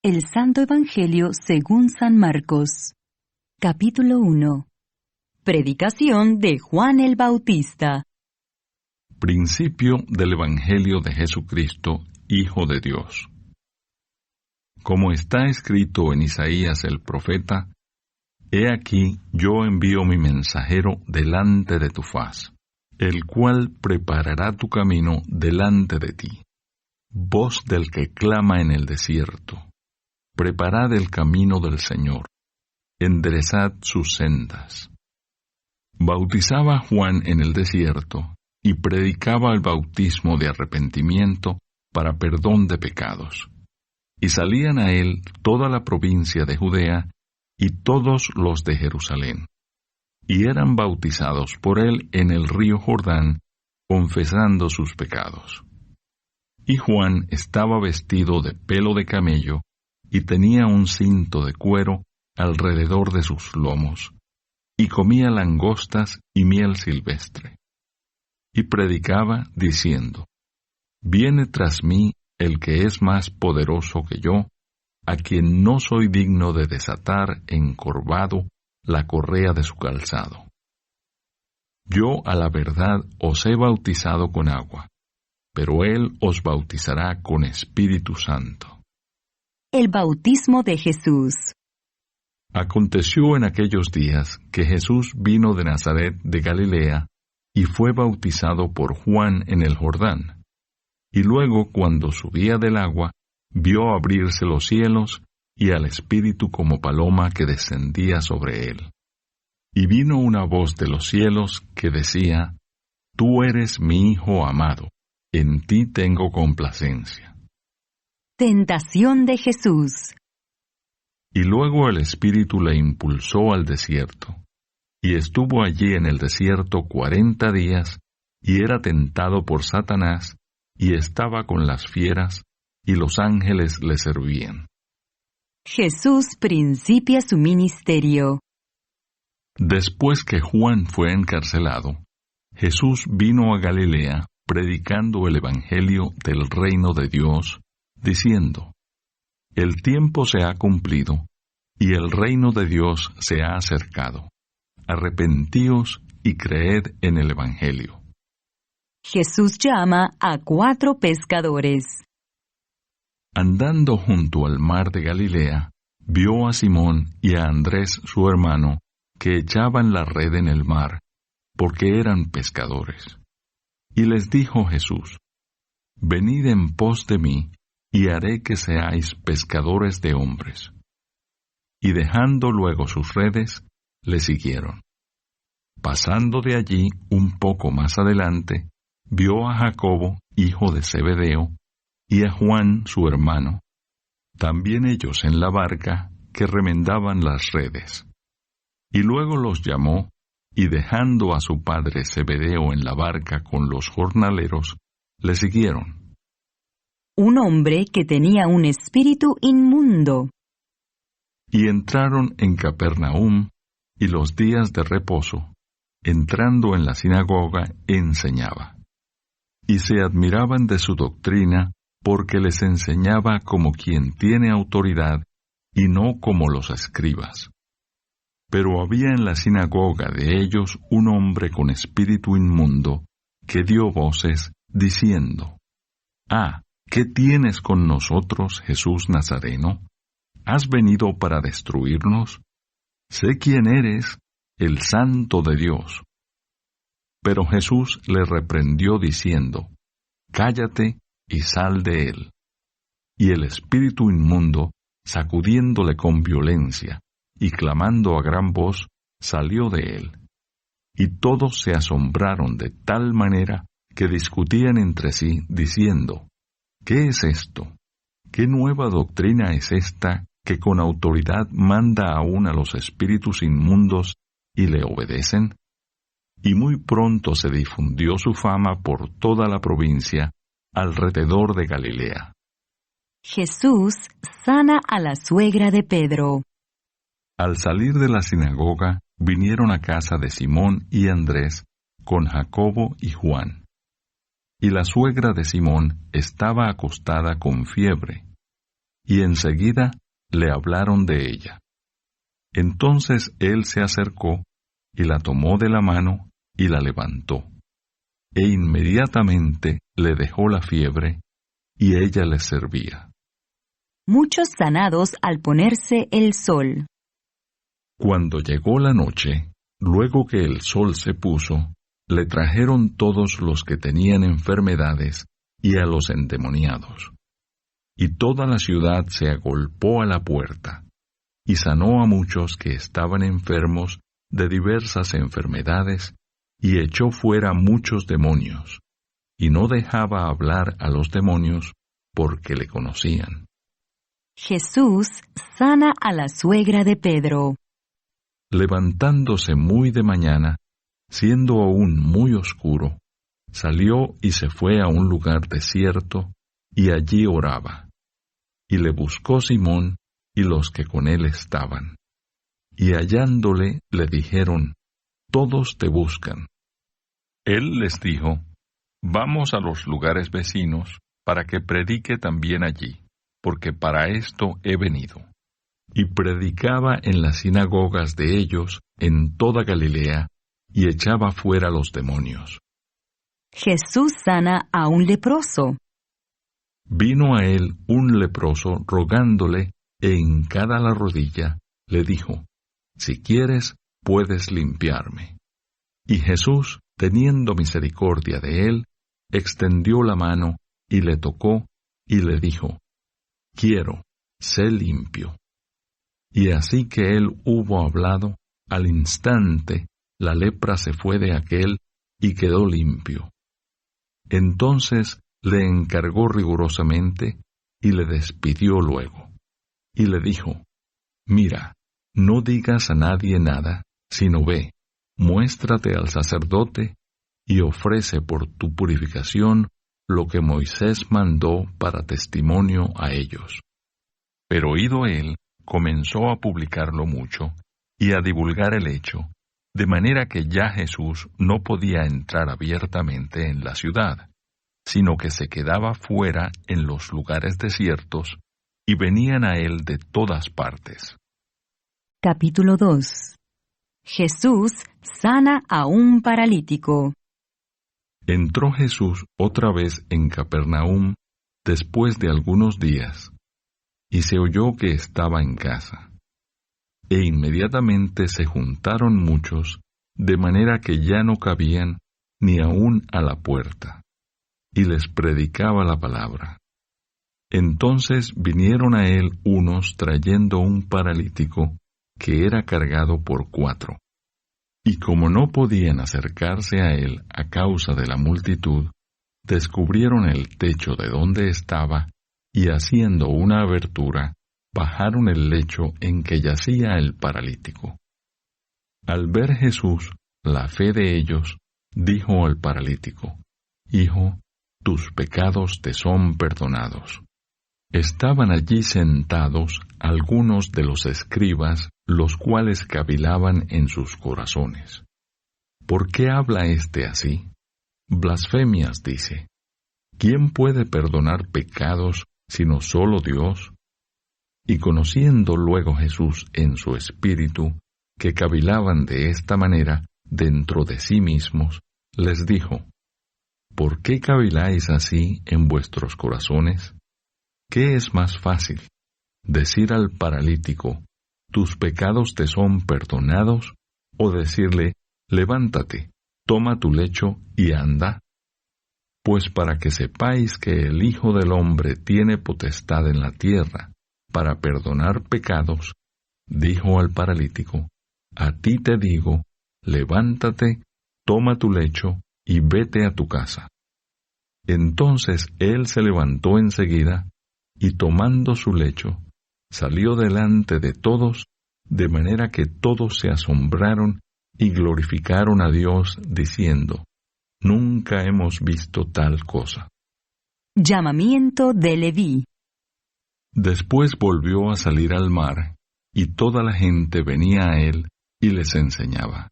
El Santo Evangelio según San Marcos. Capítulo 1. Predicación de Juan el Bautista. Principio del Evangelio de Jesucristo, Hijo de Dios. Como está escrito en Isaías el profeta, He aquí yo envío mi mensajero delante de tu faz, el cual preparará tu camino delante de ti. Voz del que clama en el desierto. Preparad el camino del Señor, enderezad sus sendas. Bautizaba Juan en el desierto, y predicaba el bautismo de arrepentimiento para perdón de pecados. Y salían a él toda la provincia de Judea, y todos los de Jerusalén. Y eran bautizados por él en el río Jordán, confesando sus pecados. Y Juan estaba vestido de pelo de camello, y tenía un cinto de cuero alrededor de sus lomos, y comía langostas y miel silvestre. Y predicaba diciendo, Viene tras mí el que es más poderoso que yo, a quien no soy digno de desatar encorvado la correa de su calzado. Yo a la verdad os he bautizado con agua, pero él os bautizará con Espíritu Santo. El bautismo de Jesús. Aconteció en aquellos días que Jesús vino de Nazaret de Galilea y fue bautizado por Juan en el Jordán. Y luego, cuando subía del agua, vio abrirse los cielos y al Espíritu como paloma que descendía sobre él. Y vino una voz de los cielos que decía, Tú eres mi Hijo amado, en ti tengo complacencia. Tentación de Jesús. Y luego el Espíritu le impulsó al desierto, y estuvo allí en el desierto 40 días, y era tentado por Satanás, y estaba con las fieras, y los ángeles le servían. Jesús principia su ministerio. Después que Juan fue encarcelado, Jesús vino a Galilea, predicando el Evangelio del reino de Dios, diciendo, El tiempo se ha cumplido, y el reino de Dios se ha acercado. Arrepentíos y creed en el Evangelio. Jesús llama a 4 pescadores. Andando junto al mar de Galilea, vio a Simón y a Andrés su hermano, que echaban la red en el mar, porque eran pescadores. Y les dijo Jesús, Venid en pos de mí, y haré que seáis pescadores de hombres. Y dejando luego sus redes, le siguieron. Pasando de allí un poco más adelante, vio a Jacobo, hijo de Zebedeo, y a Juan, su hermano, también ellos en la barca, que remendaban las redes. Y luego los llamó, y dejando a su padre Zebedeo en la barca con los jornaleros, le siguieron. Un hombre que tenía un espíritu inmundo. Y entraron en Capernaum, y los días de reposo, entrando en la sinagoga, enseñaba. Y se admiraban de su doctrina, porque les enseñaba como quien tiene autoridad, y no como los escribas. Pero había en la sinagoga de ellos un hombre con espíritu inmundo, que dio voces, diciendo, ¿Qué tienes con nosotros, Jesús Nazareno? ¿Has venido para destruirnos? Sé quién eres, el Santo de Dios. Pero Jesús le reprendió diciendo, Cállate y sal de él. Y el espíritu inmundo, sacudiéndole con violencia y clamando a gran voz, salió de él. Y todos se asombraron de tal manera que discutían entre sí, diciendo, ¿Qué es esto? ¿Qué nueva doctrina es esta que con autoridad manda aún a los espíritus inmundos y le obedecen? Y muy pronto se difundió su fama por toda la provincia alrededor de Galilea. Jesús sana a la suegra de Pedro. Al salir de la sinagoga, vinieron a casa de Simón y Andrés con Jacobo y Juan. Y la suegra de Simón estaba acostada con fiebre. y enseguida le hablaron de ella. Entonces él se acercó, y la tomó de la mano, y la levantó. E inmediatamente le dejó la fiebre, y ella le servía. Muchos sanados al ponerse el sol. Cuando llegó la noche, luego que el sol se puso, le trajeron todos los que tenían enfermedades y a los endemoniados. Y toda la ciudad se agolpó a la puerta, y sanó a muchos que estaban enfermos de diversas enfermedades, y echó fuera muchos demonios, y no dejaba hablar a los demonios porque le conocían. Jesús sana a la suegra de Pedro. Levantándose muy de mañana, siendo aún muy oscuro, salió y se fue a un lugar desierto, y allí oraba. Y le buscó Simón y los que con él estaban. Y hallándole le dijeron: Todos te buscan. Él les dijo: Vamos a los lugares vecinos, para que predique también allí, porque para esto he venido. Y predicaba en las sinagogas de ellos en toda Galilea, y echaba fuera los demonios. Jesús sana a un leproso. Vino a él un leproso rogándole, e hincada la rodilla, le dijo: Si quieres, puedes limpiarme. Y Jesús, teniendo misericordia de él, extendió la mano, y le tocó, y le dijo: Quiero, sé limpio. Y así que él hubo hablado, al instante la lepra se fue de aquél, y quedó limpio. Entonces le encargó rigurosamente, y le despidió luego. Y le dijo: Mira, no digas a nadie nada, sino ve, muéstrate al sacerdote, y ofrece por tu purificación lo que Moisés mandó para testimonio a ellos. Pero oído él, comenzó a publicarlo mucho, y a divulgar el hecho, de manera que ya Jesús no podía entrar abiertamente en la ciudad, sino que se quedaba fuera en los lugares desiertos, y venían a él de todas partes. Capítulo 2. Jesús sana a un paralítico. Entró Jesús otra vez en Capernaum después de algunos días, y se oyó que estaba en casa. E inmediatamente se juntaron muchos, de manera que ya no cabían ni aun a la puerta, y les predicaba la palabra. Entonces vinieron a él unos trayendo un paralítico que era cargado por 4. Y como no podían acercarse a él a causa de la multitud, descubrieron el techo de donde estaba, y haciendo una abertura, bajaron el lecho en que yacía el paralítico. Al ver Jesús la fe de ellos, dijo al paralítico: Hijo, tus pecados te son perdonados. Estaban allí sentados algunos de los escribas, los cuales cavilaban en sus corazones. ¿Por qué habla éste así? Blasfemias dice. ¿Quién puede perdonar pecados sino solo Dios? Y conociendo luego Jesús en su espíritu, que cavilaban de esta manera dentro de sí mismos, les dijo: ¿Por qué caviláis así en vuestros corazones? ¿Qué es más fácil? ¿Decir al paralítico: tus pecados te son perdonados? ¿O decirle: levántate, toma tu lecho y anda? Pues para que sepáis que el Hijo del Hombre tiene potestad en la tierra para perdonar pecados, dijo al paralítico: a ti te digo, levántate, toma tu lecho y vete a tu casa. Entonces él se levantó enseguida, y tomando su lecho, salió delante de todos, de manera que todos se asombraron y glorificaron a Dios, diciendo: nunca hemos visto tal cosa. Llamamiento de Leví. Después volvió a salir al mar, y toda la gente venía a él y les enseñaba.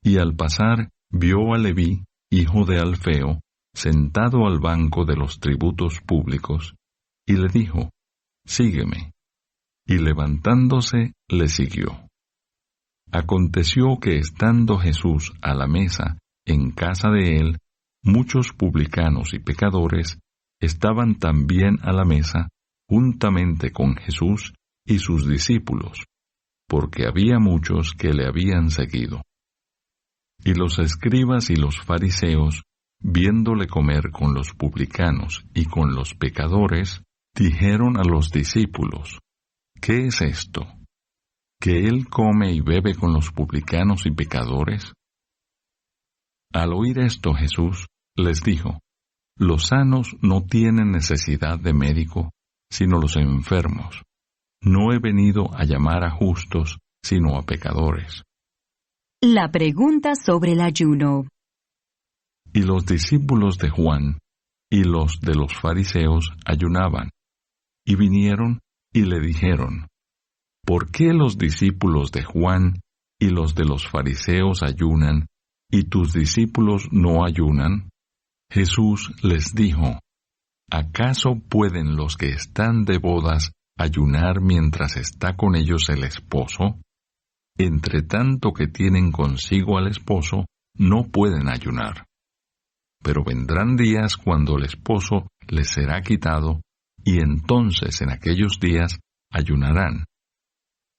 Y al pasar vio a Leví, hijo de Alfeo, sentado al banco de los tributos públicos, y le dijo: sígueme. Y levantándose, le siguió. Aconteció que estando Jesús a la mesa en casa de él, muchos publicanos y pecadores estaban también a la mesa juntamente con Jesús y sus discípulos, porque había muchos que le habían seguido. Y los escribas y los fariseos, viéndole comer con los publicanos y con los pecadores, dijeron a los discípulos: ¿Qué es esto? ¿Que él come y bebe con los publicanos y pecadores? Al oír esto Jesús les dijo: Los sanos no tienen necesidad de médico, sino los enfermos. No he venido a llamar a justos, sino a pecadores. La pregunta sobre el ayuno. Y los discípulos de Juan y los de los fariseos ayunaban, y vinieron y le dijeron: ¿Por qué los discípulos de Juan y los de los fariseos ayunan, y tus discípulos no ayunan? Jesús les dijo: ¿Acaso pueden los que están de bodas ayunar mientras está con ellos el esposo? Entre tanto que tienen consigo al esposo, no pueden ayunar. Pero vendrán días cuando el esposo les será quitado, y entonces en aquellos días ayunarán.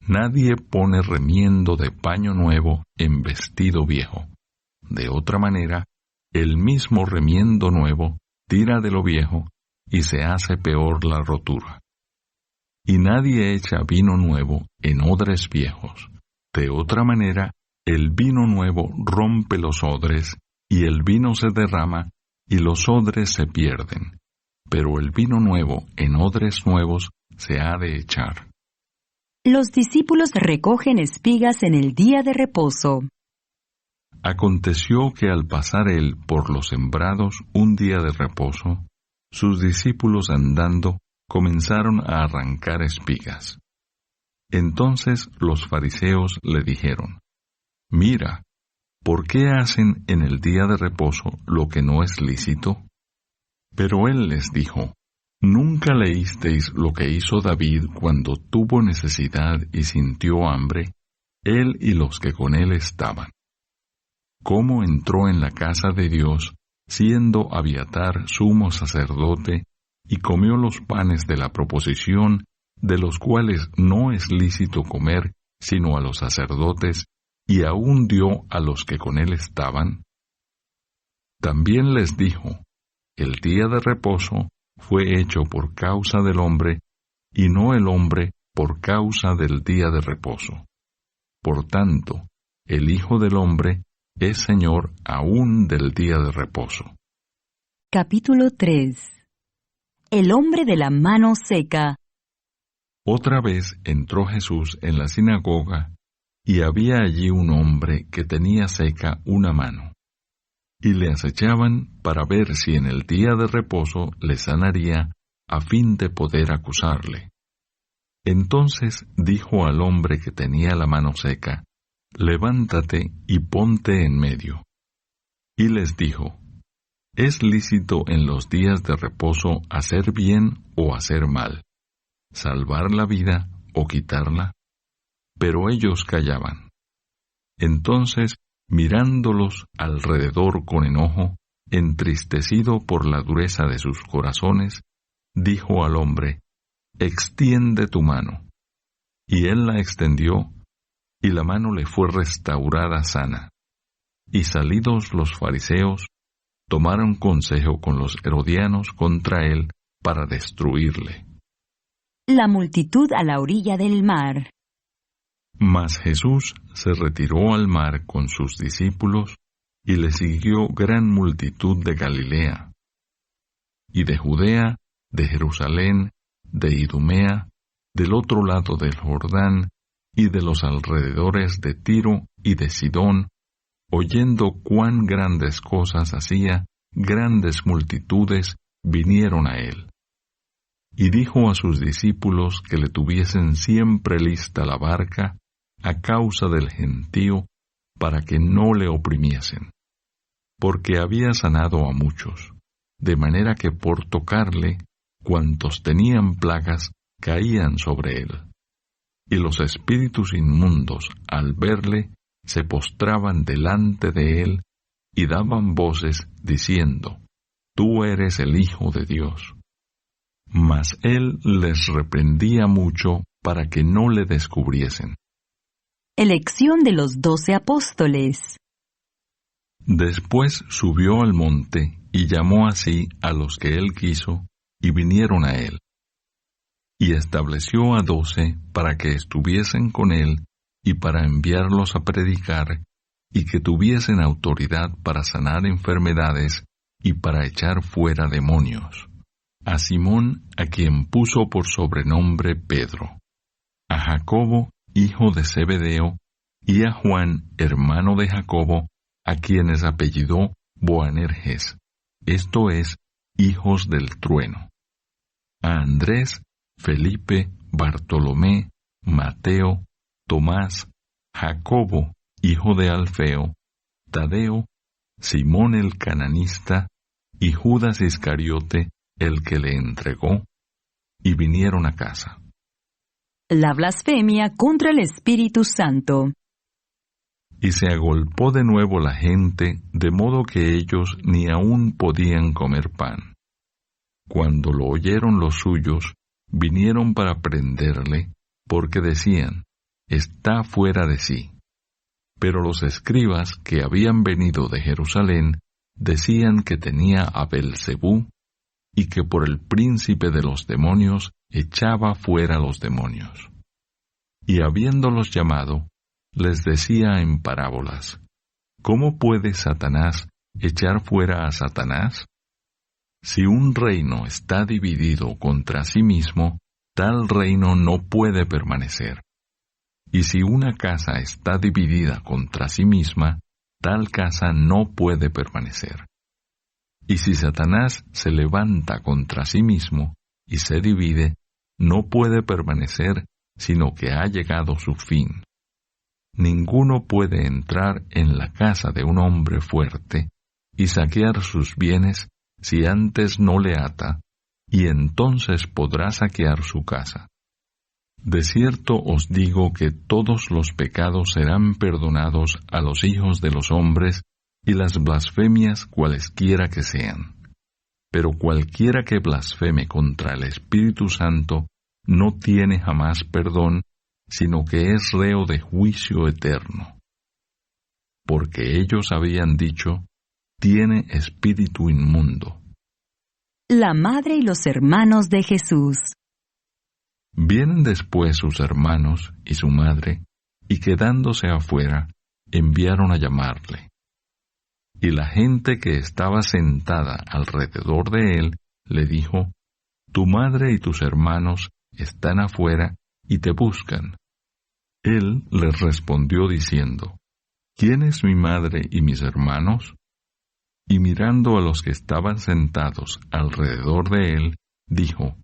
Nadie pone remiendo de paño nuevo en vestido viejo. De otra manera, el mismo remiendo nuevo tira de lo viejo, y se hace peor la rotura. Y nadie echa vino nuevo en odres viejos. De otra manera, el vino nuevo rompe los odres, y el vino se derrama, y los odres se pierden. Pero el vino nuevo en odres nuevos se ha de echar. Los discípulos recogen espigas en el día de reposo. Aconteció que al pasar él por los sembrados un día de reposo, sus discípulos andando comenzaron a arrancar espigas. Entonces los fariseos le dijeron: Mira, ¿por qué hacen en el día de reposo lo que no es lícito? Pero él les dijo: ¿Nunca leísteis lo que hizo David cuando tuvo necesidad y sintió hambre, él y los que con él estaban? ¿Cómo entró en la casa de Dios, siendo Abiatar sumo sacerdote, y comió los panes de la proposición, de los cuales no es lícito comer sino a los sacerdotes, y aún dio a los que con él estaban? También les dijo: El día de reposo fue hecho por causa del hombre, y no el hombre por causa del día de reposo. Por tanto, el Hijo del Hombre es Señor aún del día de reposo. Capítulo 3. El hombre de la mano seca. Otra vez entró Jesús en la sinagoga, y había allí un hombre que tenía seca una mano. Y le acechaban para ver si en el día de reposo le sanaría, a fin de poder acusarle. Entonces dijo al hombre que tenía la mano seca: Levántate y ponte en medio. Y les dijo: ¿Es lícito en los días de reposo hacer bien o hacer mal, salvar la vida o quitarla? Pero ellos callaban. Entonces, mirándolos alrededor con enojo, entristecido por la dureza de sus corazones, dijo al hombre: Extiende tu mano. Y él la extendió, y la mano le fue restaurada sana. Y salidos los fariseos, tomaron consejo con los herodianos contra él para destruirle. La multitud a la orilla del mar. Mas Jesús se retiró al mar con sus discípulos, y le siguió gran multitud de Galilea, y de Judea, de Jerusalén, de Idumea, del otro lado del Jordán, y de los alrededores de Tiro y de Sidón, oyendo cuán grandes cosas hacía, grandes multitudes vinieron a él. Y dijo a sus discípulos que le tuviesen siempre lista la barca, a causa del gentío, para que no le oprimiesen, porque había sanado a muchos, de manera que por tocarle, cuantos tenían plagas caían sobre él. Y los espíritus inmundos, al verle, se postraban delante de él y daban voces diciendo: Tú eres el Hijo de Dios. Mas él les reprendía mucho para que no le descubriesen. Elección de los 12 apóstoles. Después subió al monte y llamó así a los que él quiso, y vinieron a él. Y estableció a 12 para que estuviesen con él y para enviarlos a predicar, y que tuviesen autoridad para sanar enfermedades y para echar fuera demonios. A Simón, a quien puso por sobrenombre Pedro, a Jacobo, hijo de Zebedeo, y a Juan, hermano de Jacobo, a quienes apellidó Boanerges, esto es, hijos del trueno, a Andrés, Felipe, Bartolomé, Mateo, Tomás, Jacobo, hijo de Alfeo, Tadeo, Simón el cananista, y Judas Iscariote, el que le entregó, y vinieron a casa. La blasfemia contra el Espíritu Santo. Y se agolpó de nuevo la gente, de modo que ellos ni aún podían comer pan. Cuando lo oyeron los suyos, vinieron para prenderle, porque decían: Está fuera de sí. Pero los escribas que habían venido de Jerusalén decían que tenía a Belzebú, y que por el príncipe de los demonios echaba fuera los demonios. Y habiéndolos llamado, les decía en parábolas: ¿Cómo puede Satanás echar fuera a Satanás? Si un reino está dividido contra sí mismo, tal reino no puede permanecer. Y si una casa está dividida contra sí misma, tal casa no puede permanecer. Y si Satanás se levanta contra sí mismo y se divide, no puede permanecer, sino que ha llegado su fin. Ninguno puede entrar en la casa de un hombre fuerte y saquear sus bienes si antes no le ata, y entonces podrá saquear su casa. De cierto os digo que todos los pecados serán perdonados a los hijos de los hombres y las blasfemias cualesquiera que sean. Pero cualquiera que blasfeme contra el Espíritu Santo no tiene jamás perdón, sino que es reo de juicio eterno. Porque ellos habían dicho: tiene espíritu inmundo. La madre y los hermanos de Jesús. Vienen después sus hermanos y su madre, y quedándose afuera, enviaron a llamarle. Y la gente que estaba sentada alrededor de él le dijo: Tu madre y tus hermanos están afuera y te buscan. Él les respondió diciendo: ¿Quién es mi madre y mis hermanos? Y mirando a los que estaban sentados alrededor de él, dijo: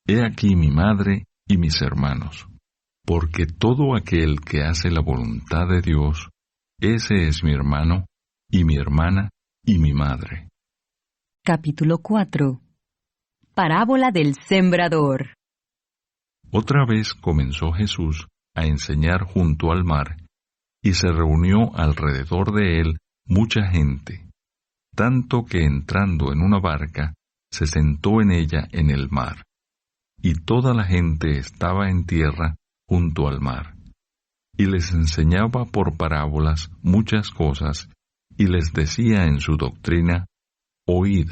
He aquí mi madre y mis hermanos, porque todo aquel que hace la voluntad de Dios, ese es mi hermano, y mi hermana, y mi madre. Capítulo 4. Parábola del sembrador. Otra vez comenzó Jesús a enseñar junto al mar, y se reunió alrededor de él mucha gente, tanto que entrando en una barca, se sentó en ella en el mar, y toda la gente estaba en tierra junto al mar. Y les enseñaba por parábolas muchas cosas, y les decía en su doctrina: Oíd,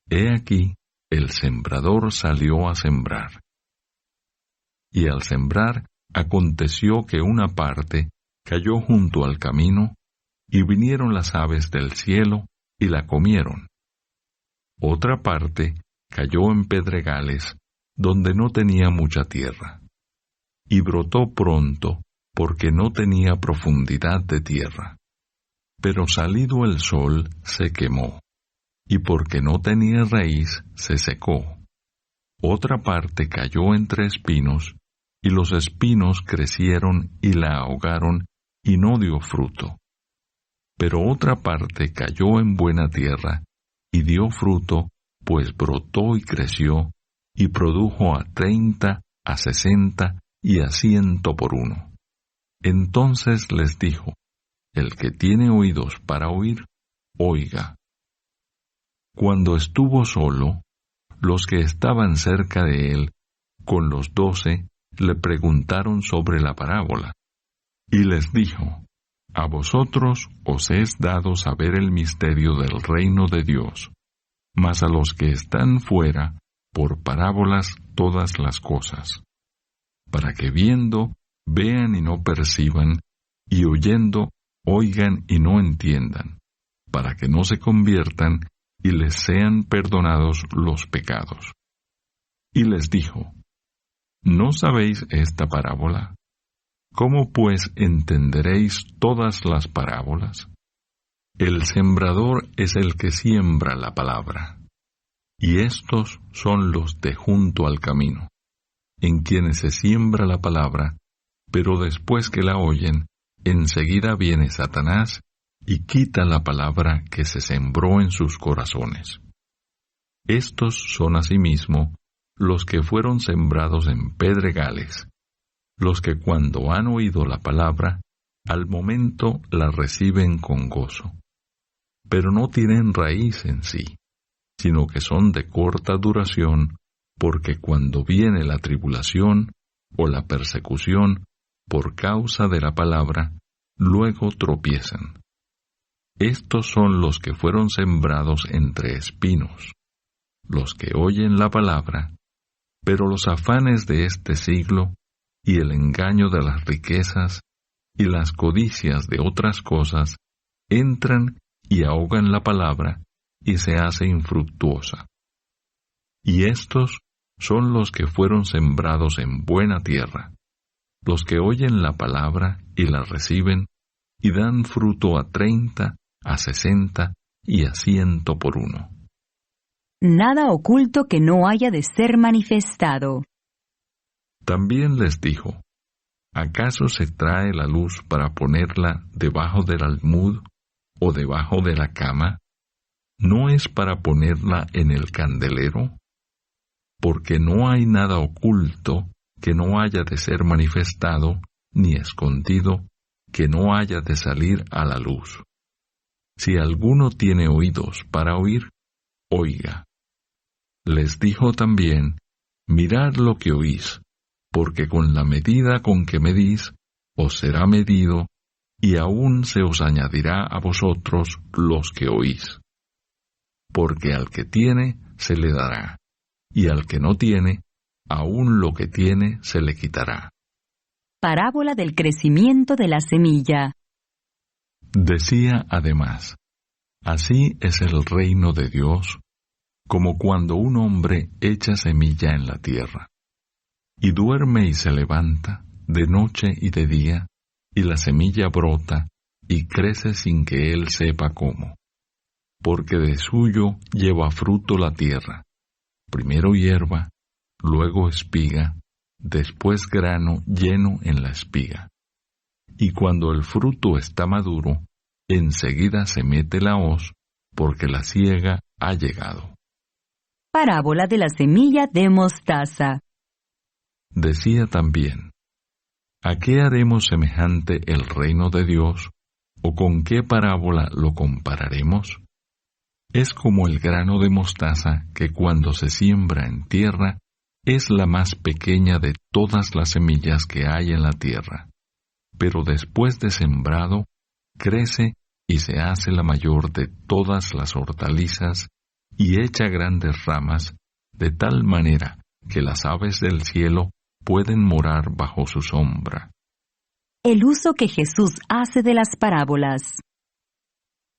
he aquí, el sembrador salió a sembrar. Y al sembrar, aconteció que una parte cayó junto al camino, y vinieron las aves del cielo, y la comieron. Otra parte cayó en pedregales, donde no tenía mucha tierra, y brotó pronto, porque no tenía profundidad de tierra. Pero salido el sol, se quemó, y porque no tenía raíz, se secó. Otra parte cayó entre espinos, y los espinos crecieron y la ahogaron, y no dio fruto. Pero otra parte cayó en buena tierra, y dio fruto, pues brotó y creció, y produjo a 30, a 60 y a 100 por uno. Entonces les dijo: El que tiene oídos para oír, oiga. Cuando estuvo solo, los que estaban cerca de él, con los 12, le preguntaron sobre la parábola. Y les dijo: A vosotros os es dado saber el misterio del reino de Dios, mas a los que están fuera, por parábolas todas las cosas, para que viendo, vean y no perciban, y oyendo, oigan y no entiendan, para que no se conviertan y les sean perdonados los pecados. Y les dijo: ¿No sabéis esta parábola? ¿Cómo pues entenderéis todas las parábolas? El sembrador es el que siembra la palabra, y estos son los de junto al camino, en quienes se siembra la palabra, pero después que la oyen, enseguida viene Satanás y quita la palabra que se sembró en sus corazones. Estos son asimismo los que fueron sembrados en pedregales, los que cuando han oído la palabra, al momento la reciben con gozo, pero no tienen raíz en sí, sino que son de corta duración, porque cuando viene la tribulación o la persecución por causa de la palabra, luego tropiezan. Estos son los que fueron sembrados entre espinos, los que oyen la palabra, pero los afanes de este siglo, y el engaño de las riquezas, y las codicias de otras cosas, entran y ahogan la palabra, y se hace infructuosa. Y estos son los que fueron sembrados en buena tierra, los que oyen la palabra y la reciben, y dan fruto a 30, a 60 y a 100 por uno. Nada oculto que no haya de ser manifestado. También les dijo: ¿Acaso se trae la luz para ponerla debajo del almud o debajo de la cama? ¿No es para ponerla en el candelero? Porque no hay nada oculto que no haya de ser manifestado, ni escondido, que no haya de salir a la luz. Si alguno tiene oídos para oír, oiga. Les dijo también: Mirad lo que oís, porque con la medida con que medís, os será medido, y aún se os añadirá a vosotros los que oís. Porque al que tiene, se le dará, y al que no tiene, aún lo que tiene se le quitará. Parábola del crecimiento de la semilla. Decía además: Así es el reino de Dios, como cuando un hombre echa semilla en la tierra, y duerme y se levanta, de noche y de día, y la semilla brota, y crece sin que él sepa cómo. Porque de suyo lleva fruto la tierra, primero hierba, luego espiga, después grano lleno en la espiga. Y cuando el fruto está maduro, enseguida se mete la hoz, porque la siega ha llegado. Parábola de la semilla de mostaza. Decía también: ¿A qué haremos semejante el reino de Dios, o con qué parábola lo compararemos? Es como el grano de mostaza que cuando se siembra en tierra, es la más pequeña de todas las semillas que hay en la tierra, pero después de sembrado, crece y se hace la mayor de todas las hortalizas, y echa grandes ramas, de tal manera que las aves del cielo pueden morar bajo su sombra. El uso que Jesús hace de las parábolas.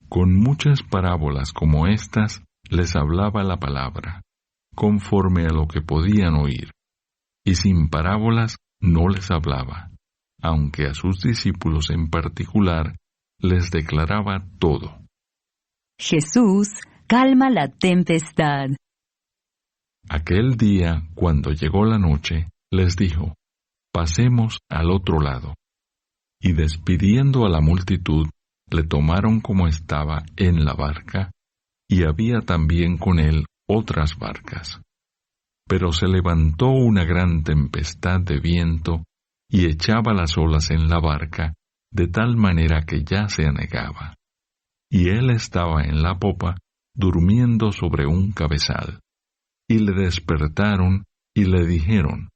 Con muchas parábolas como estas, les hablaba la palabra, conforme a lo que podían oír, y sin parábolas no les hablaba, aunque a sus discípulos en particular les declaraba todo. Jesús calma la tempestad. Aquel día, cuando llegó la noche, les dijo: Pasemos al otro lado. Y despidiendo a la multitud, le tomaron como estaba en la barca, y había también con él otras barcas. Pero se levantó una gran tempestad de viento y echaba las olas en la barca, de tal manera que ya se anegaba. Y él estaba en la popa, durmiendo sobre un cabezal. Y le despertaron y le dijeron: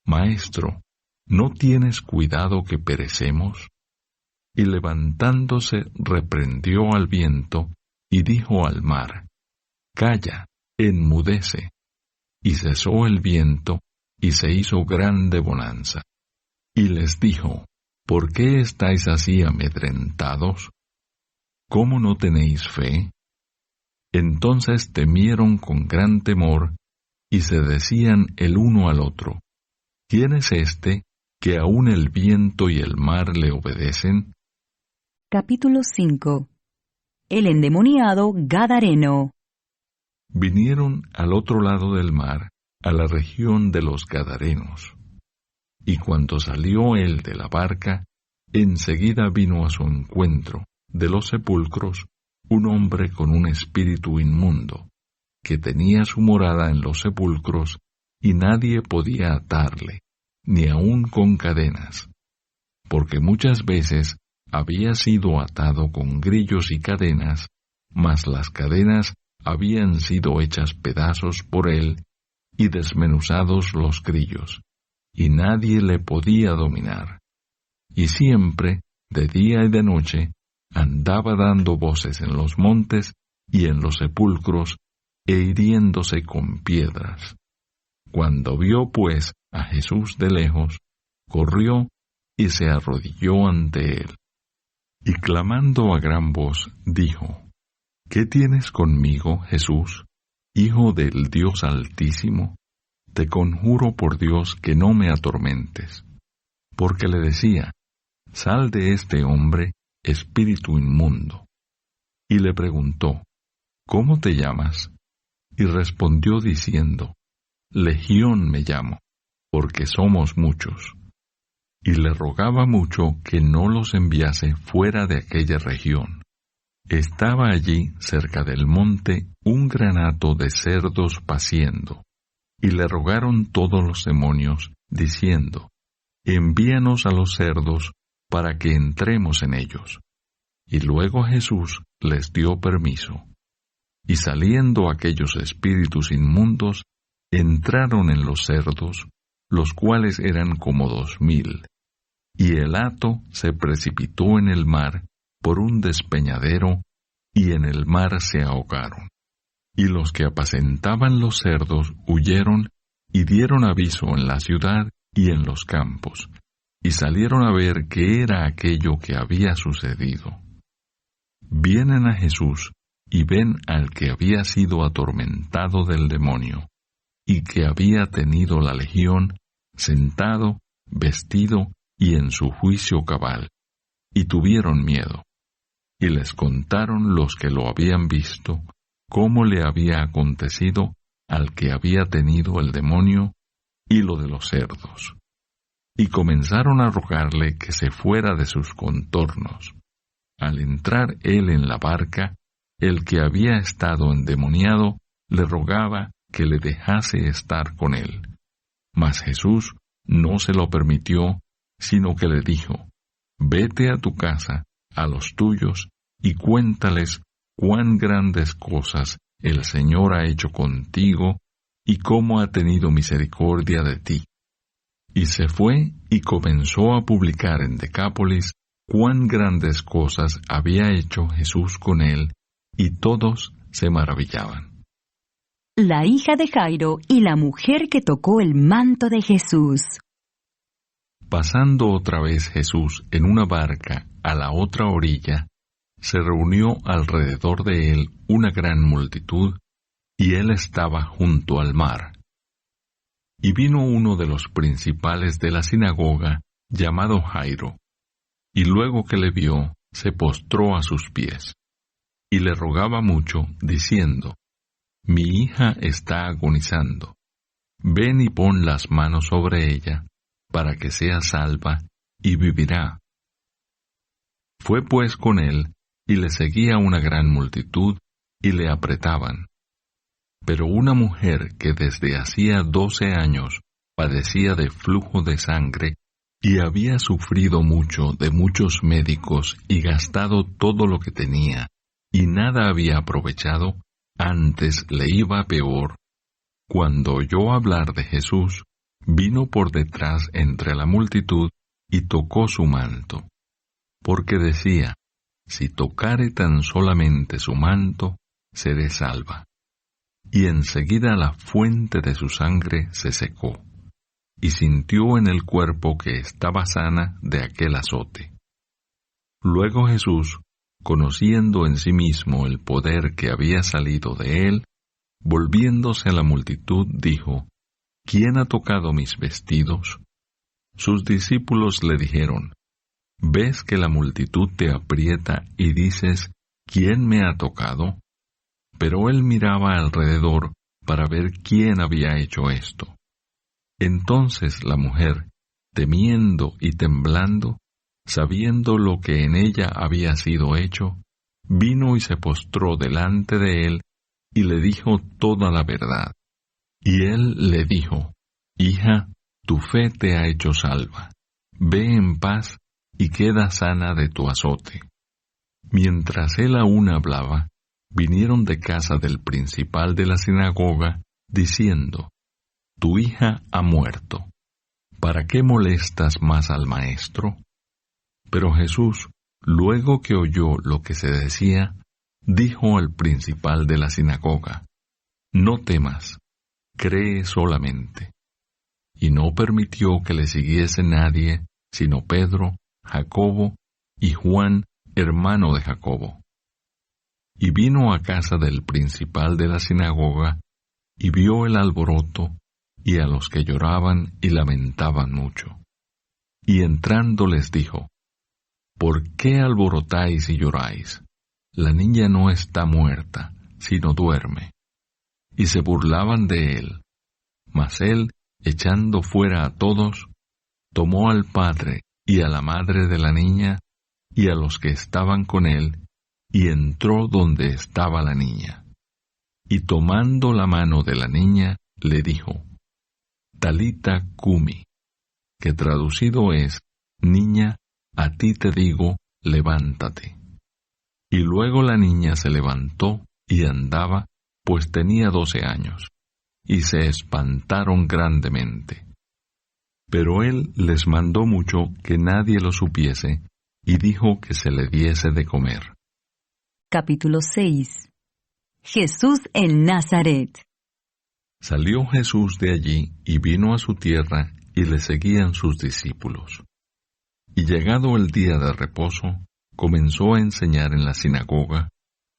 Maestro, ¿no tienes cuidado que perecemos? Y levantándose reprendió al viento y dijo al mar: Calla, enmudece. Y cesó el viento y se hizo grande bonanza. Y les dijo: ¿Por qué estáis así amedrentados? ¿Cómo no tenéis fe? Entonces temieron con gran temor y se decían el uno al otro: ¿Quién es este que aun el viento y el mar le obedecen? Capítulo 5. El endemoniado Gadareno. Vinieron al otro lado del mar, a la región de los Gadarenos. Y cuando salió él de la barca, enseguida vino a su encuentro, de los sepulcros, un hombre con un espíritu inmundo, que tenía su morada en los sepulcros, y nadie podía atarle, ni aun con cadenas, porque muchas veces había sido atado con grillos y cadenas, mas las cadenas habían sido hechas pedazos por él, y desmenuzados los grillos, y nadie le podía dominar. Y siempre, de día y de noche, andaba dando voces en los montes y en los sepulcros, e hiriéndose con piedras. Cuando vio, pues, a Jesús de lejos, corrió y se arrodilló ante él. Y clamando a gran voz, dijo: ¿Qué tienes conmigo, Jesús, Hijo del Dios Altísimo? Te conjuro por Dios que no me atormentes. Porque le decía: Sal de este hombre, espíritu inmundo. Y le preguntó: ¿Cómo te llamas? Y respondió diciendo: Legión me llamo, porque somos muchos. Y le rogaba mucho que no los enviase fuera de aquella región. Estaba allí, cerca del monte, un gran hato de cerdos paciendo. Y le rogaron todos los demonios, diciendo: Envíanos a los cerdos, para que entremos en ellos. Y luego Jesús les dio permiso. Y saliendo aquellos espíritus inmundos, entraron en los cerdos, los cuales eran como 2000. Y el hato se precipitó en el mar por un despeñadero, y en el mar se ahogaron. Y los que apacentaban los cerdos huyeron, y dieron aviso en la ciudad y en los campos, y salieron a ver qué era aquello que había sucedido. Vienen a Jesús, y ven al que había sido atormentado del demonio, y que había tenido la legión, sentado, vestido, y en su juicio cabal, y tuvieron miedo. Y les contaron los que lo habían visto, cómo le había acontecido al que había tenido el demonio, y lo de los cerdos. Y comenzaron a rogarle que se fuera de sus contornos. Al entrar él en la barca, el que había estado endemoniado le rogaba que le dejase estar con él. Mas Jesús no se lo permitió, sino que le dijo: Vete a tu casa, a los tuyos, y cuéntales cuán grandes cosas el Señor ha hecho contigo, y cómo ha tenido misericordia de ti. Y se fue y comenzó a publicar en Decápolis cuán grandes cosas había hecho Jesús con él, y todos se maravillaban. La hija de Jairo y la mujer que tocó el manto de Jesús. Pasando otra vez Jesús en una barca a la otra orilla, se reunió alrededor de él una gran multitud, y él estaba junto al mar. Y vino uno de los principales de la sinagoga, llamado Jairo, y luego que le vio, se postró a sus pies, y le rogaba mucho, diciendo: Mi hija está agonizando. Ven y pon las manos sobre ella, para que sea salva, y vivirá. Fue pues con él, y le seguía una gran multitud, y le apretaban. Pero una mujer que desde hacía 12 años padecía de flujo de sangre y había sufrido mucho de muchos médicos y gastado todo lo que tenía, y nada había aprovechado, antes le iba peor, cuando oyó hablar de Jesús, vino por detrás entre la multitud y tocó su manto, porque decía, si tocare tan solamente su manto, seré salva. Y enseguida la fuente de su sangre se secó, y sintió en el cuerpo que estaba sana de aquel azote. Luego Jesús, conociendo en sí mismo el poder que había salido de él, volviéndose a la multitud, dijo, ¿quién ha tocado mis vestidos? Sus discípulos le dijeron, ¿ves que la multitud te aprieta y dices, ¿quién me ha tocado? Pero él miraba alrededor para ver quién había hecho esto. Entonces la mujer, temiendo y temblando, sabiendo lo que en ella había sido hecho, vino y se postró delante de él y le dijo toda la verdad. Y él le dijo, hija, tu fe te ha hecho salva. Ve en paz y queda sana de tu azote. Mientras él aún hablaba, vinieron de casa del principal de la sinagoga, diciendo, tu hija ha muerto. ¿Para qué molestas más al maestro? Pero Jesús, luego que oyó lo que se decía, dijo al principal de la sinagoga, no temas, cree solamente. Y no permitió que le siguiese nadie, sino Pedro, Jacobo y Juan, hermano de Jacobo. Y vino a casa del principal de la sinagoga, y vio el alboroto, y a los que lloraban y lamentaban mucho. Y entrando les dijo, ¿por qué alborotáis y lloráis? La niña no está muerta, sino duerme. Y se burlaban de él. Mas él, echando fuera a todos, tomó al padre y a la madre de la niña, y a los que estaban con él, y entró donde estaba la niña. Y tomando la mano de la niña, le dijo, Talita cumi, que traducido es, niña, a ti te digo, levántate. Y luego la niña se levantó y andaba, pues tenía 12 años, y se espantaron grandemente. Pero él les mandó mucho que nadie lo supiese, y dijo que se le diese de comer. Capítulo 6. Jesús en Nazaret. Salió Jesús de allí y vino a su tierra, y le seguían sus discípulos. Y llegado el día de reposo, comenzó a enseñar en la sinagoga,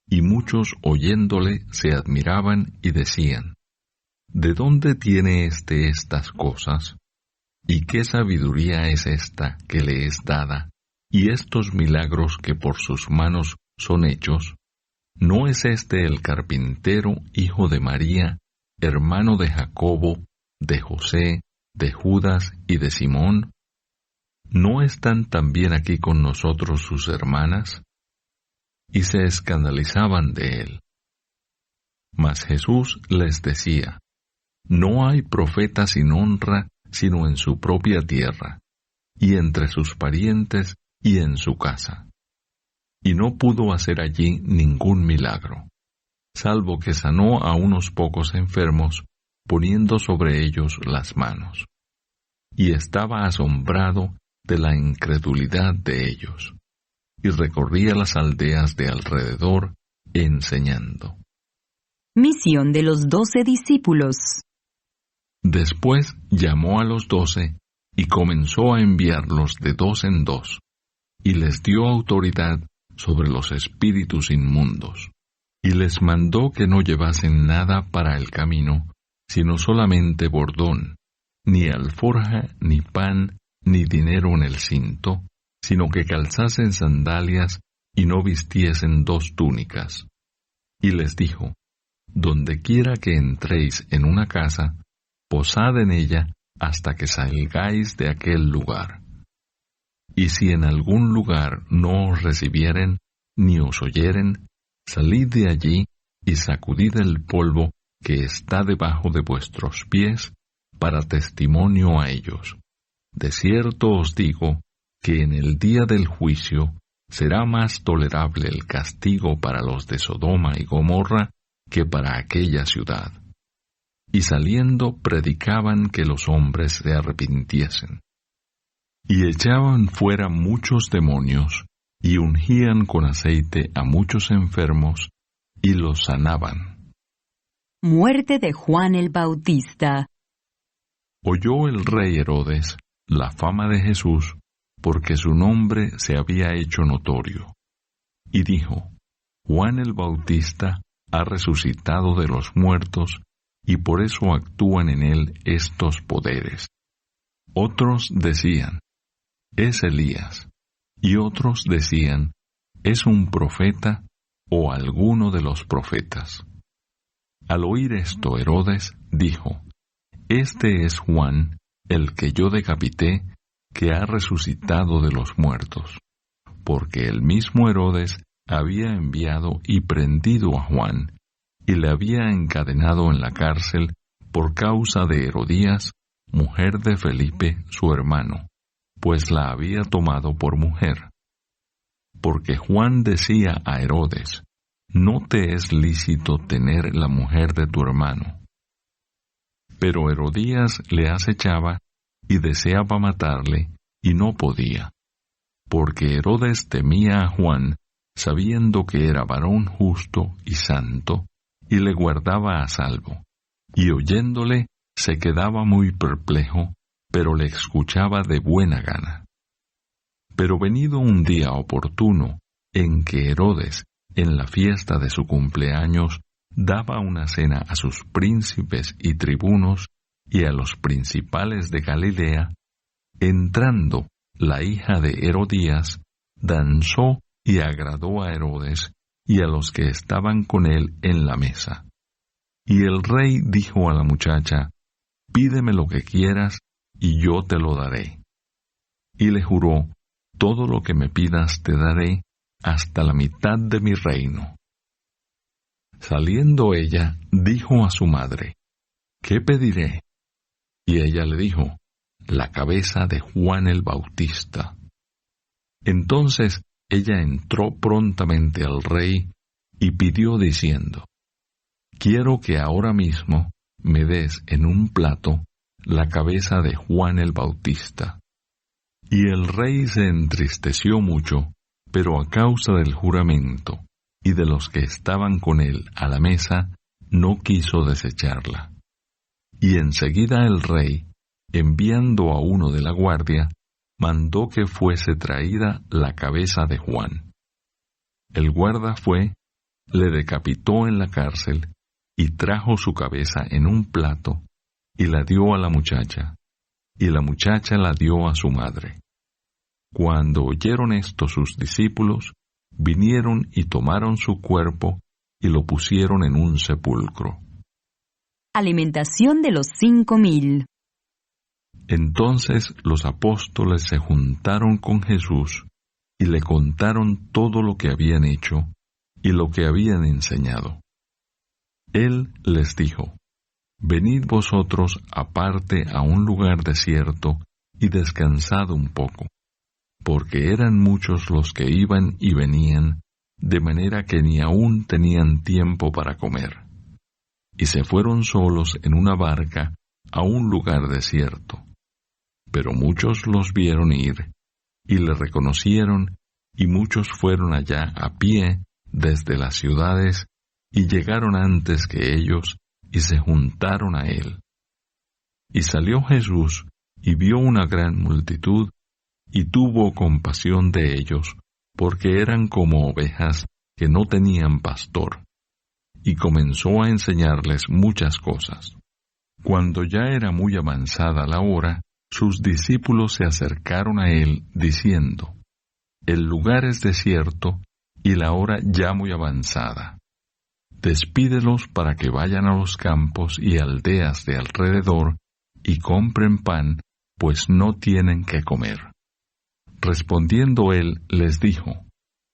y muchos oyéndole se admiraban y decían, ¿de dónde tiene estas cosas? ¿Y qué sabiduría es esta que le es dada, y estos milagros que por sus manos son hechos? ¿No es el carpintero, hijo de María, hermano de Jacobo, de José, de Judas y de Simón? ¿No están también aquí con nosotros sus hermanas? Y se escandalizaban de él. Mas Jesús les decía, no hay profeta sin honra sino en su propia tierra, y entre sus parientes y en su casa. Y no pudo hacer allí ningún milagro, salvo que sanó a unos pocos enfermos, poniendo sobre ellos las manos. Y estaba asombrado de la incredulidad de ellos, y recorría las aldeas de alrededor, enseñando. Misión de los 12 discípulos. Después llamó a los 12, y comenzó a enviarlos de 2 en 2, y les dio autoridad sobre los espíritus inmundos, y les mandó que no llevasen nada para el camino, sino solamente bordón, ni alforja, ni pan, ni dinero en el cinto, sino que calzasen sandalias y no vistiesen 2 túnicas. Y les dijo, donde quiera que entréis en una casa, posad en ella hasta que salgáis de aquel lugar. Y si en algún lugar no os recibieren, ni os oyeren, salid de allí y sacudid el polvo que está debajo de vuestros pies, para testimonio a ellos. De cierto os digo que en el día del juicio será más tolerable el castigo para los de Sodoma y Gomorra que para aquella ciudad. Y saliendo predicaban que los hombres se arrepintiesen. Y echaban fuera muchos demonios, y ungían con aceite a muchos enfermos, y los sanaban. Muerte de Juan el Bautista. Oyó el rey Herodes la fama de Jesús, porque su nombre se había hecho notorio. Y dijo: Juan el Bautista ha resucitado de los muertos, y por eso actúan en él estos poderes. Otros decían: es Elías, y otros decían: es un profeta o alguno de los profetas. Al oír esto, Herodes dijo: este es Juan, el que yo decapité, que ha resucitado de los muertos. Porque el mismo Herodes había enviado y prendido a Juan, y le había encadenado en la cárcel por causa de Herodías, mujer de Felipe, su hermano, pues la había tomado por mujer. Porque Juan decía a Herodes: no te es lícito tener la mujer de tu hermano. Pero Herodías le acechaba y deseaba matarle, y no podía, porque Herodes temía a Juan, sabiendo que era varón justo y santo, y le guardaba a salvo, y oyéndole se quedaba muy perplejo, pero le escuchaba de buena gana. Pero venido un día oportuno, en que Herodes, en la fiesta de su cumpleaños, daba una cena a sus príncipes y tribunos y a los principales de Galilea, entrando la hija de Herodías, danzó y agradó a Herodes y a los que estaban con él en la mesa. Y el rey dijo a la muchacha: pídeme lo que quieras, y yo te lo daré. Y le juró: todo lo que me pidas te daré, hasta la mitad de mi reino. Saliendo ella, dijo a su madre: ¿qué pediré? Y ella le dijo: la cabeza de Juan el Bautista. Entonces ella entró prontamente al rey y pidió diciendo: quiero que ahora mismo me des en un plato la cabeza de Juan el Bautista. Y el rey se entristeció mucho, pero a causa del juramento y de los que estaban con él a la mesa, no quiso desecharla. Y enseguida el rey, enviando a uno de la guardia, mandó que fuese traída la cabeza de Juan. El guarda fue, le decapitó en la cárcel, y trajo su cabeza en un plato, y la dio a la muchacha, y la muchacha la dio a su madre. Cuando oyeron esto sus discípulos, vinieron y tomaron su cuerpo, y lo pusieron en un sepulcro. Alimentación de los 5,000. Entonces los apóstoles se juntaron con Jesús, y le contaron todo lo que habían hecho, y lo que habían enseñado. Él les dijo: venid vosotros aparte a un lugar desierto, y descansad un poco, porque eran muchos los que iban y venían, de manera que ni aún tenían tiempo para comer. Y se fueron solos en una barca a un lugar desierto. Pero muchos los vieron ir, y le reconocieron, y muchos fueron allá a pie desde las ciudades, y llegaron antes que ellos, y se juntaron a él. Y salió Jesús, y vio una gran multitud, y tuvo compasión de ellos, porque eran como ovejas que no tenían pastor, y comenzó a enseñarles muchas cosas. Cuando ya era muy avanzada la hora, sus discípulos se acercaron a él, diciendo: el lugar es desierto, y la hora ya muy avanzada. Despídelos para que vayan a los campos y aldeas de alrededor, y compren pan, pues no tienen qué comer. Respondiendo él, les dijo: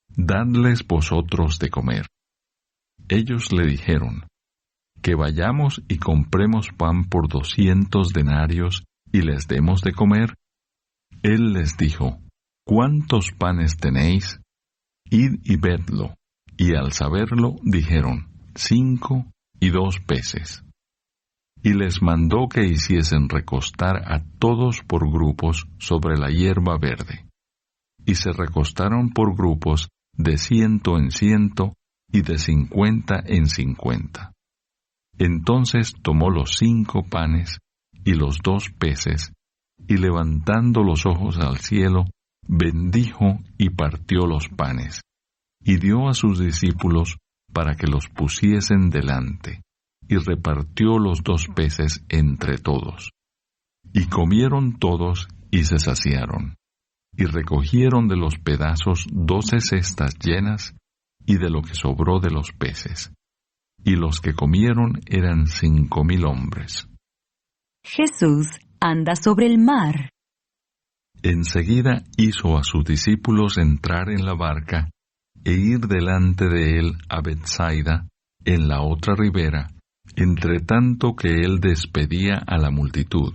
dadles vosotros de comer. Ellos le dijeron: que vayamos y compremos pan por 200 denarios y les demos de comer? Él les dijo, ¿cuántos panes tenéis? Id y vedlo. Y al saberlo, dijeron, 5 y 2 peces. Y les mandó que hiciesen recostar a todos por grupos sobre la hierba verde. Y se recostaron por grupos de 100 en 100 y de 50 en 50. Entonces tomó los 5 panes y los 2 peces, y levantando los ojos al cielo, bendijo y partió los panes, y dio a sus discípulos para que los pusiesen delante, y repartió los 2 peces entre todos. Y comieron todos y se saciaron, y recogieron de los pedazos 12 cestas llenas, y de lo que sobró de los peces. Y los que comieron eran 5,000 hombres. Jesús anda sobre el mar. Enseguida hizo a sus discípulos entrar en la barca e ir delante de él a Betsaida, en la otra ribera, entre tanto que él despedía a la multitud.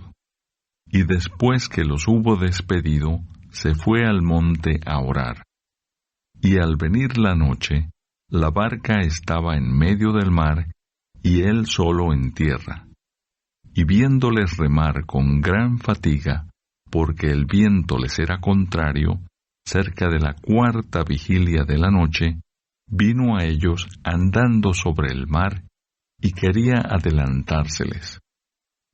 Y después que los hubo despedido, se fue al monte a orar. Y al venir la noche, la barca estaba en medio del mar, y él solo en tierra. Y viéndoles remar con gran fatiga, porque el viento les era contrario, cerca de la 4ª vigilia de la noche, vino a ellos andando sobre el mar, y quería adelantárseles.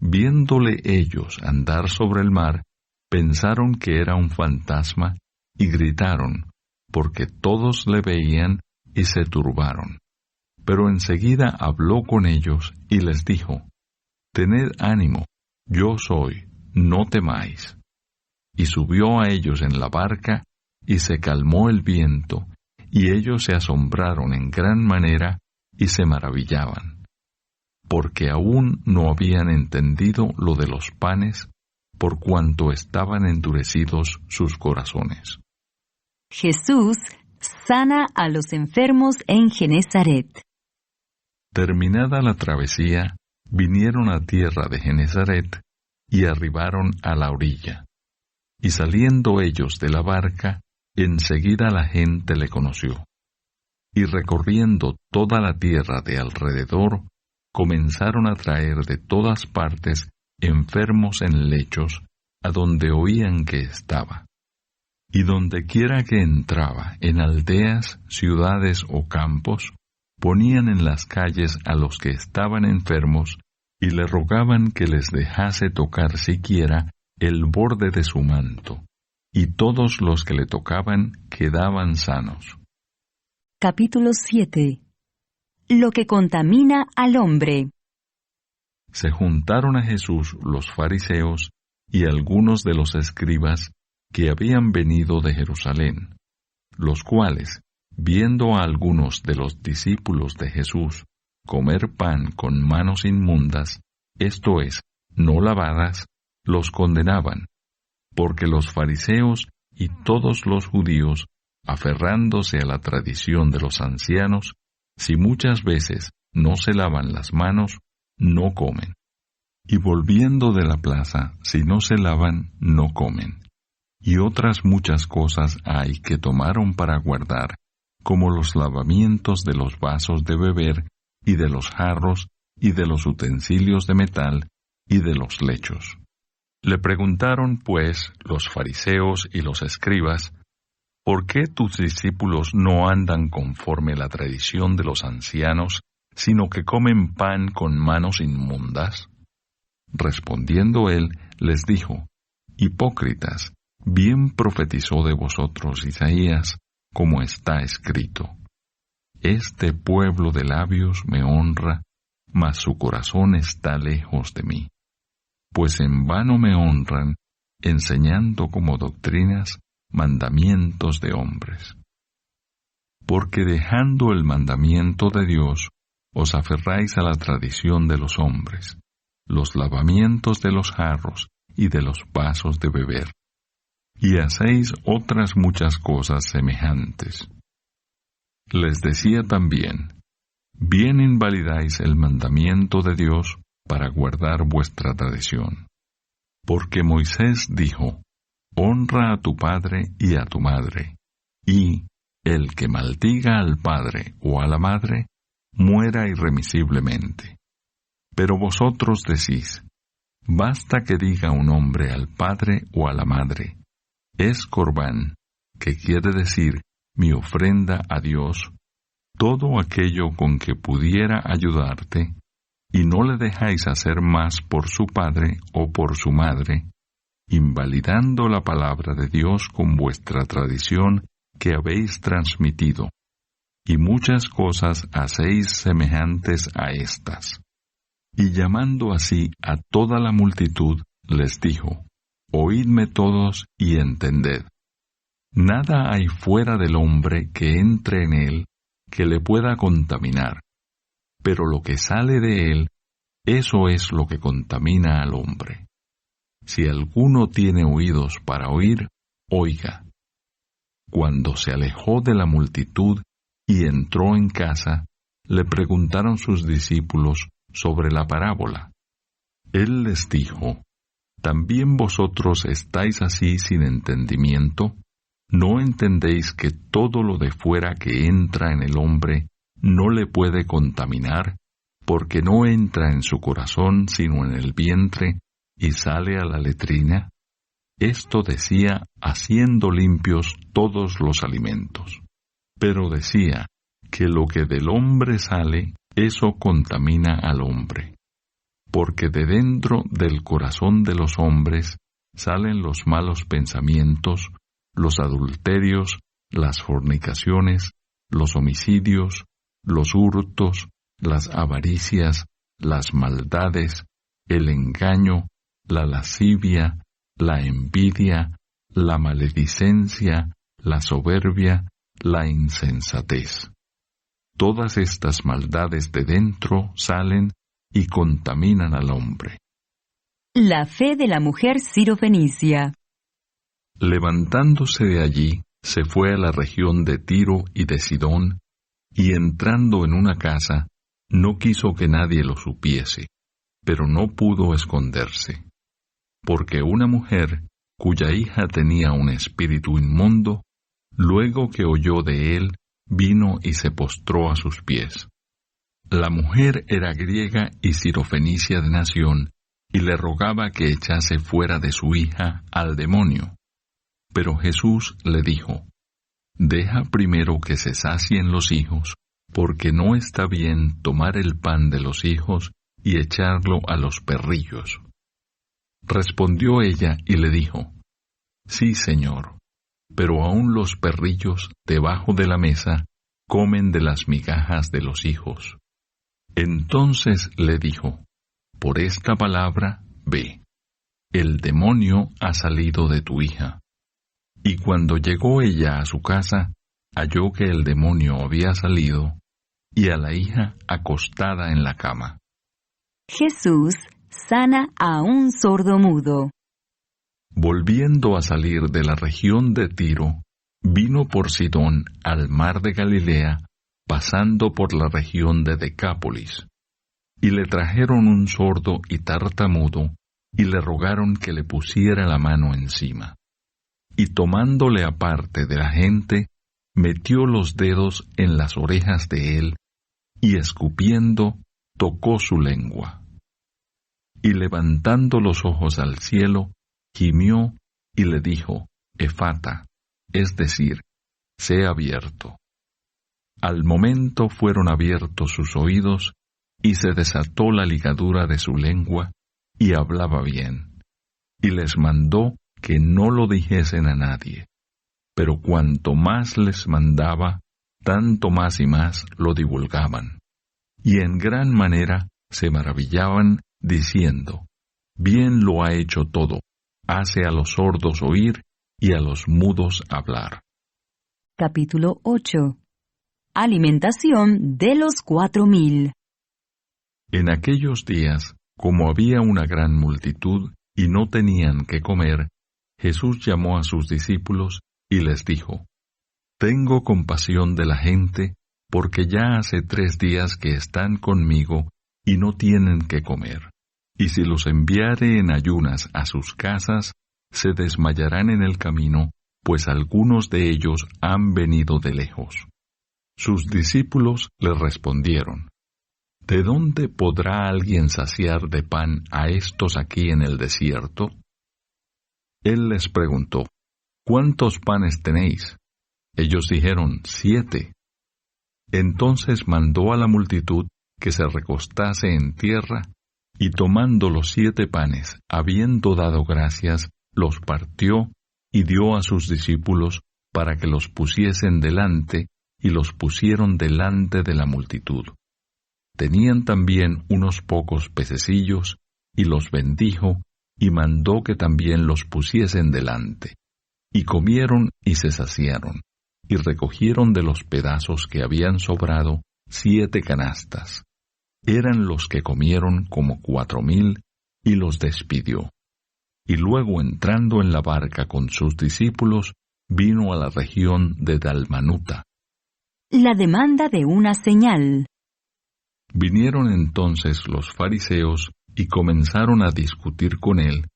Viéndole ellos andar sobre el mar, pensaron que era un fantasma, y gritaron, porque todos le veían y se turbaron. Pero enseguida habló con ellos y les dijo, «Tened ánimo, yo soy, no temáis». Y subió a ellos en la barca, y se calmó el viento, y ellos se asombraron en gran manera, y se maravillaban, porque aún no habían entendido lo de los panes, por cuanto estaban endurecidos sus corazones. Jesús sana a los enfermos en Genezaret. Terminada la travesía, vinieron a tierra de Genezaret, y arribaron a la orilla. Y saliendo ellos de la barca, enseguida la gente le conoció. Y recorriendo toda la tierra de alrededor, comenzaron a traer de todas partes enfermos en lechos, a donde oían que estaba. Y dondequiera que entraba, en aldeas, ciudades o campos, ponían en las calles a los que estaban enfermos, y le rogaban que les dejase tocar siquiera el borde de su manto, y todos los que le tocaban quedaban sanos. Capítulo 7. Lo que contamina al hombre. Se juntaron a Jesús los fariseos y algunos de los escribas que habían venido de Jerusalén, los cuales, viendo a algunos de los discípulos de Jesús comer pan con manos inmundas, esto es, no lavadas, los condenaban, porque los fariseos y todos los judíos, aferrándose a la tradición de los ancianos, si muchas veces no se lavan las manos, no comen. Y volviendo de la plaza, si no se lavan, no comen. Y otras muchas cosas hay que tomaron para guardar, como los lavamientos de los vasos de beber, y de los jarros, y de los utensilios de metal, y de los lechos. Le preguntaron, pues, los fariseos y los escribas, ¿por qué tus discípulos no andan conforme la tradición de los ancianos, sino que comen pan con manos inmundas? Respondiendo él, les dijo, Hipócritas, bien profetizó de vosotros Isaías, como está escrito. Este pueblo de labios me honra, mas su corazón está lejos de mí. Pues en vano me honran, enseñando como doctrinas mandamientos de hombres. Porque dejando el mandamiento de Dios, os aferráis a la tradición de los hombres, los lavamientos de los jarros y de los vasos de beber, y hacéis otras muchas cosas semejantes. Les decía también, bien invalidáis el mandamiento de Dios para guardar vuestra tradición. Porque Moisés dijo, honra a tu padre y a tu madre, y el que maldiga al padre o a la madre, muera irremisiblemente. Pero vosotros decís, basta que diga un hombre al padre o a la madre, es corbán, que quiere decir mi ofrenda a Dios, todo aquello con que pudiera ayudarte, y no le dejáis hacer más por su padre o por su madre, invalidando la palabra de Dios con vuestra tradición que habéis transmitido, y muchas cosas hacéis semejantes a estas. Y llamando así a toda la multitud, les dijo, oídme todos y entended. Nada hay fuera del hombre que entre en él que le pueda contaminar, pero lo que sale de él, eso es lo que contamina al hombre. Si alguno tiene oídos para oír, oiga. Cuando se alejó de la multitud y entró en casa, le preguntaron sus discípulos sobre la parábola. Él les dijo, ¿también vosotros estáis así sin entendimiento? ¿No entendéis que todo lo de fuera que entra en el hombre no le puede contaminar, porque no entra en su corazón sino en el vientre y sale a la letrina? Esto decía haciendo limpios todos los alimentos. Pero decía que lo que del hombre sale, eso contamina al hombre. Porque de dentro del corazón de los hombres salen los malos pensamientos, los adulterios, las fornicaciones, los homicidios, los hurtos, las avaricias, las maldades, el engaño, la lascivia, la envidia, la maledicencia, la soberbia, la insensatez. Todas estas maldades de dentro salen y contaminan al hombre. La fe de la mujer sirofenicia. Levantándose de allí, se fue a la región de Tiro y de Sidón, y entrando en una casa, no quiso que nadie lo supiese, pero no pudo esconderse. Porque una mujer, cuya hija tenía un espíritu inmundo, luego que oyó de él, vino y se postró a sus pies. La mujer era griega y sirofenicia de nación, y le rogaba que echase fuera de su hija al demonio. Pero Jesús le dijo, deja primero que se sacien los hijos, porque no está bien tomar el pan de los hijos y echarlo a los perrillos. Respondió ella y le dijo, sí, Señor, pero aun los perrillos debajo de la mesa comen de las migajas de los hijos. Entonces le dijo, por esta palabra, ve, el demonio ha salido de tu hija. Y cuando llegó ella a su casa, halló que el demonio había salido, y a la hija acostada en la cama. Jesús sana a un sordomudo. Volviendo a salir de la región de Tiro, vino por Sidón al mar de Galilea, pasando por la región de Decápolis. Y le trajeron un sordo y tartamudo, y le rogaron que le pusiera la mano encima. Y tomándole aparte de la gente, metió los dedos en las orejas de él, y escupiendo, tocó su lengua. Y levantando los ojos al cielo, gimió y le dijo, Efata, es decir, sé abierto. Al momento fueron abiertos sus oídos, y se desató la ligadura de su lengua, y hablaba bien. Y les mandó que no lo dijesen a nadie. Pero cuanto más les mandaba, tanto más y más lo divulgaban. Y en gran manera se maravillaban, diciendo, bien lo ha hecho todo, hace a los sordos oír y a los mudos hablar. Capítulo 8. Alimentación de los 4,000. En aquellos días, como había una gran multitud y no tenían qué comer, Jesús llamó a sus discípulos y les dijo, tengo compasión de la gente, porque ya hace 3 días que están conmigo y no tienen que comer. Y si los enviare en ayunas a sus casas, se desmayarán en el camino, pues algunos de ellos han venido de lejos. Sus discípulos le respondieron: ¿De dónde podrá alguien saciar de pan a estos aquí en el desierto? Él les preguntó: ¿Cuántos panes tenéis? Ellos dijeron: 7. Entonces mandó a la multitud que se recostase en tierra, y tomando los 7 panes, habiendo dado gracias, los partió y dio a sus discípulos para que los pusiesen delante, y los pusieron delante de la multitud. Tenían también unos pocos pececillos, y los bendijo, y mandó que también los pusiesen delante. Y comieron y se saciaron, y recogieron de los pedazos que habían sobrado 7 canastas. Eran los que comieron como 4,000, y los despidió. Y luego, entrando en la barca con sus discípulos, vino a la región de Dalmanuta. La demanda de una señal. Vinieron entonces los fariseos y comenzaron a discutir con él,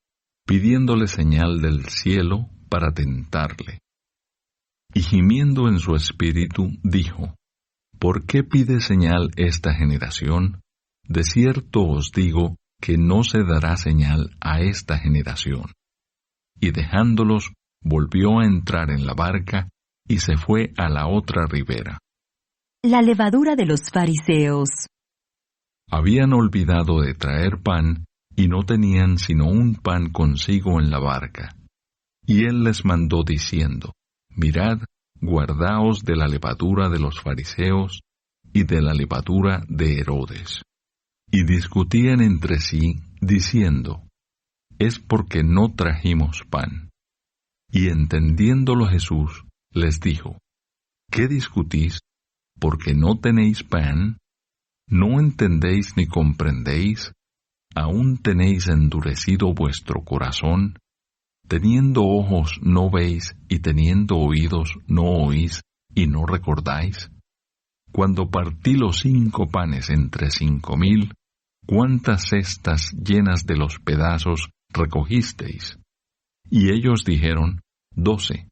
pidiéndole señal del cielo para tentarle. Y gimiendo en su espíritu, dijo: ¿Por qué pide señal esta generación? De cierto os digo que no se dará señal a esta generación. Y dejándolos, volvió a entrar en la barca y se fue a la otra ribera. La levadura de los fariseos. Habían olvidado de traer pan y no tenían sino un pan consigo en la barca. Y él les mandó diciendo: Mirad, guardaos de la levadura de los fariseos y de la levadura de Herodes. Y discutían entre sí, diciendo: Es porque no trajimos pan. Y entendiéndolo Jesús, les dijo: ¿Qué discutís? ¿Porque no tenéis pan? ¿No entendéis ni comprendéis? ¿Aún tenéis endurecido vuestro corazón? Teniendo ojos no veis, y teniendo oídos no oís, y no recordáis. Cuando partí los 5 panes entre 5,000, ¿cuántas cestas llenas de los pedazos recogisteis? Y ellos dijeron: 12.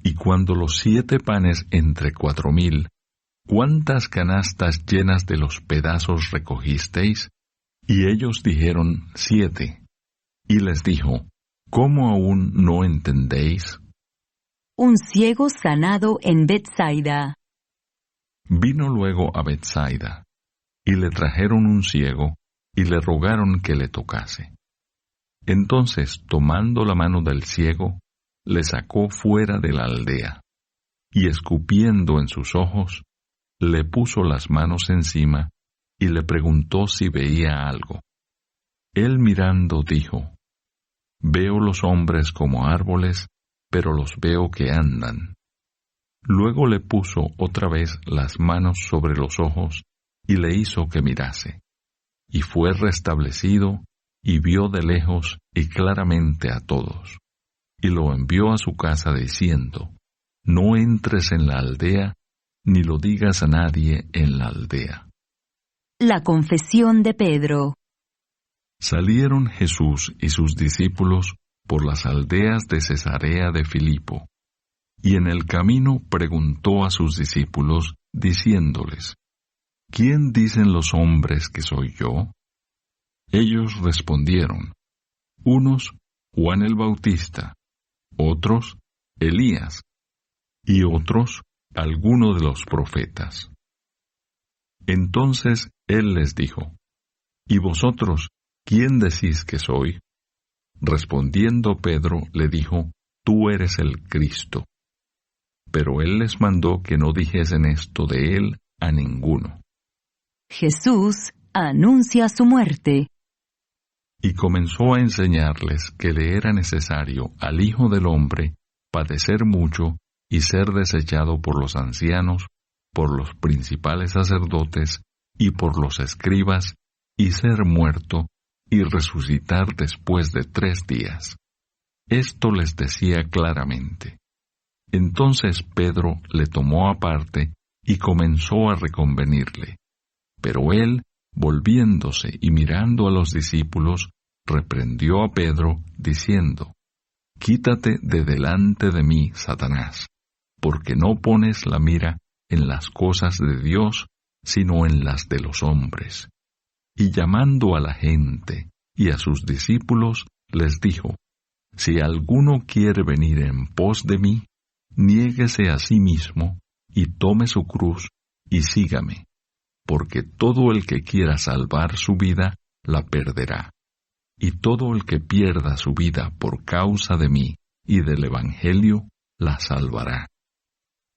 Y cuando los 7 panes entre 4,000, ¿cuántas canastas llenas de los pedazos recogisteis? Y ellos dijeron: 7. Y les dijo: ¿Cómo aún no entendéis? Un ciego sanado en Betsaida. Vino luego a Betsaida, y le trajeron un ciego, y le rogaron que le tocase. Entonces, tomando la mano del ciego, le sacó fuera de la aldea, y escupiendo en sus ojos, le puso las manos encima, y le preguntó si veía algo. Él mirando dijo: Veo los hombres como árboles, pero los veo que andan. Luego le puso otra vez las manos sobre los ojos, y le hizo que mirase. Y fue restablecido, y vio de lejos y claramente a todos. Y lo envió a su casa diciendo: No entres en la aldea, ni lo digas a nadie en la aldea. La confesión de Pedro. Salieron Jesús y sus discípulos por las aldeas de Cesarea de Filipo, y en el camino preguntó a sus discípulos, diciéndoles: ¿Quién dicen los hombres que soy yo? Ellos respondieron: unos, Juan el Bautista; otros, Elías; y otros, alguno de los profetas. Entonces él les dijo: ¿Y vosotros, quién decís que soy? Respondiendo Pedro le dijo: Tú eres el Cristo. Pero él les mandó que no dijesen esto de él a ninguno. Jesús anuncia su muerte. Y comenzó a enseñarles que le era necesario al Hijo del Hombre padecer mucho y ser desechado por los ancianos, por los principales sacerdotes y por los escribas, y ser muerto y resucitar después de 3 días. Esto les decía claramente. Entonces Pedro le tomó aparte y comenzó a reconvenirle. Pero él, volviéndose y mirando a los discípulos, reprendió a Pedro, diciendo: «Quítate de delante de mí, Satanás, porque no pones la mira en las cosas de Dios, sino en las de los hombres». Y llamando a la gente y a sus discípulos, les dijo: «Si alguno quiere venir en pos de mí, niéguese a sí mismo, y tome su cruz, y sígame. Porque todo el que quiera salvar su vida, la perderá. Y todo el que pierda su vida por causa de mí y del Evangelio, la salvará.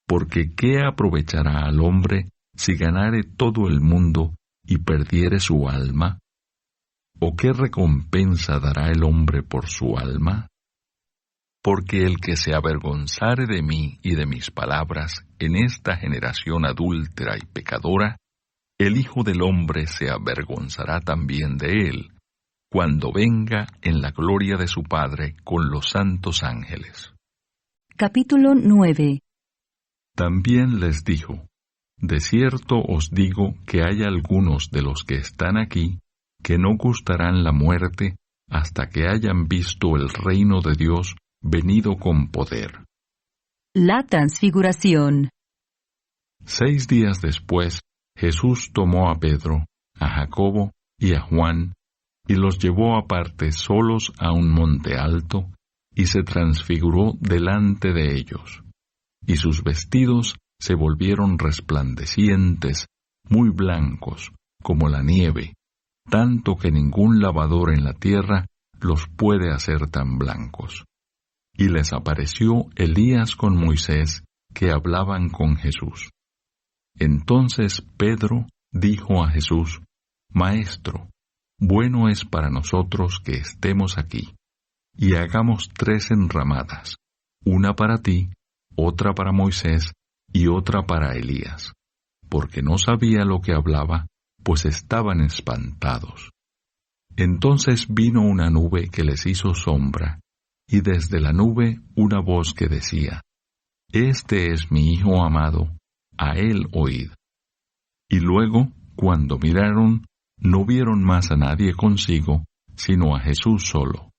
Porque ¿qué aprovechará al hombre si ganare todo el mundo y perdiere su alma? ¿O qué recompensa dará el hombre por su alma? Porque el que se avergonzare de mí y de mis palabras en esta generación adúltera y pecadora, el Hijo del Hombre se avergonzará también de él, cuando venga en la gloria de su Padre con los santos ángeles». Capítulo 9. También les dijo: «De cierto os digo que hay algunos de los que están aquí que no gustarán la muerte hasta que hayan visto el reino de Dios venido con poder». La Transfiguración. 6 días después, Jesús tomó a Pedro, a Jacobo y a Juan, y los llevó aparte solos a un monte alto, y se transfiguró delante de ellos. Y sus vestidos se volvieron resplandecientes, muy blancos, como la nieve, tanto que ningún lavador en la tierra los puede hacer tan blancos. Y les apareció Elías con Moisés, que hablaban con Jesús. Entonces Pedro dijo a Jesús: «Maestro, bueno es para nosotros que estemos aquí, y hagamos 3 enramadas, una para ti, otra para Moisés y otra para Elías», porque no sabía lo que hablaba, pues estaban espantados. Entonces vino una nube que les hizo sombra, y desde la nube una voz que decía: «Este es mi Hijo amado, a él oíd». Y luego, cuando miraron, no vieron más a nadie consigo, sino a Jesús solo.